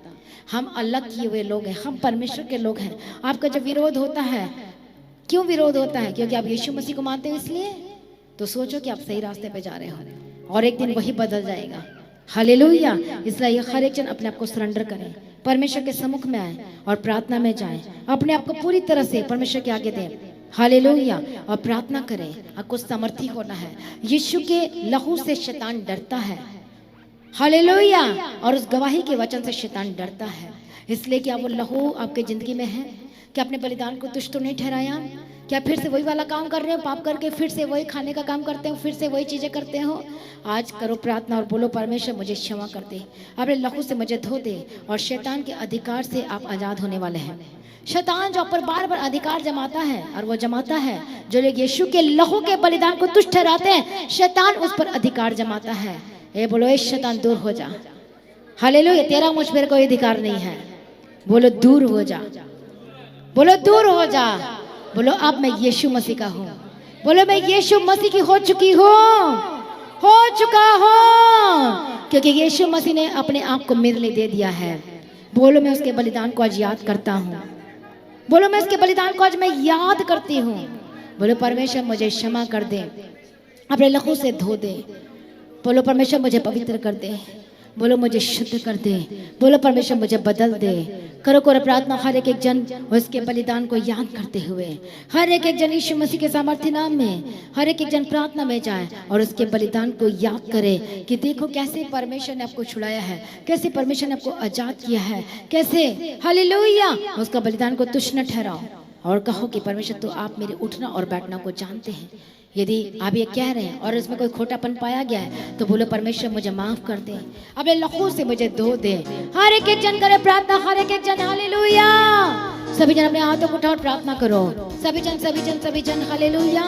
Speaker 1: हम अलग किए हुए लोग हैं, हम परमेश्वर के लोग हैं। आपका जब विरोध होता है, क्यों विरोध होता है? क्योंकि आप यीशु मसीह को मानते हो, इसलिए। तो सोचो कि आप सही रास्ते पे जा रहे हो और एक दिन वही बदल जाएगा। हालेलुया। इसलिए हर एक जन अपने आप को सरेंडर करें, परमेश्वर के सम्मुख में आए और प्रार्थना में जाएं, अपने आप को पूरी तरह से परमेश्वर के आगे दें। हालेलुया। और प्रार्थना करें। आपको समर्थी होना है। यीशु के लहू से शैतान डरता है। हालेलुया। और उस गवाही के वचन से शैतान डरता है। इसलिए क्या वो लहू आपके जिंदगी में है? क्या अपने बलिदान को तुच्छ तो नहीं ठहराया? क्या फिर से वही वाला काम कर रहे हो? पाप करके फिर से वही खाने का काम करते हो, फिर से वही चीजें करते हो? आज करो प्रार्थना और बोलो, परमेश्वर मुझे क्षमा कर दे, अपने लहू से मुझे धो दे और शैतान के अधिकार से आप आजाद होने वाले हैं। शैतान जो पर बार बार अधिकार जमाता है, और वो जमाता है जो लोग यीशु के लहू के बलिदान को तुच्छ ठहराते हैं, शैतान उस पर अधिकार जमाता है। ए बोलो, ए शैतान दूर हो जा। हालेलुया। तेरा मुझ पर कोई अधिकार नहीं है। बोलो दूर हो जा, बोलो दूर हो जा। बोलो अब मैं यीशु मसीह का हूँ। बोलो मैं यीशु मसीह की हो चुकी हूँ, हो चुका हूँ, क्योंकि यीशु मसीह ने अपने आप को मेरे लिए दे दिया है। बोलो मैं उसके बलिदान को आज याद करता हूँ। बोलो मैं उसके बलिदान को आज मैं याद करती हूँ। बोलो परमेश्वर मुझे क्षमा कर दे, अपने लहू से धो दे। बोलो परमेश्वर मुझे पवित्र कर दे। बोलो मुझे शुद्ध कर दे। बोलो परमेश्वर मुझे बदल दे। करो प्रार्थना हर एक जन उसके बलिदान को याद करते हुए, हर एक जन यीशु मसीह के सामर्थ्य नाम में हर एक जन प्रार्थना में जाए और उसके बलिदान को याद करे कि देखो कैसे परमेश्वर ने आपको छुड़ाया है, कैसे परमेश्वर ने आपको आजाद किया है, कैसे। हालेलुया। उसका बलिदान को तुच्छ न ठहराओ और कहो कि परमेश्वर तो आप मेरे उठना और बैठना को जानते हैं। यदि आप ये कह रहे हैं और इसमें कोई खोटापन पाया गया है तो बोलो परमेश्वर मुझे माफ कर दे, अपने लहू से मुझे धो दे। हर एक जन करे प्रार्थना, हर एक जन। हालेलुया। सभी जन अपने हाथों को उठाओ और प्रार्थना करो। सभी जन हालेलुया।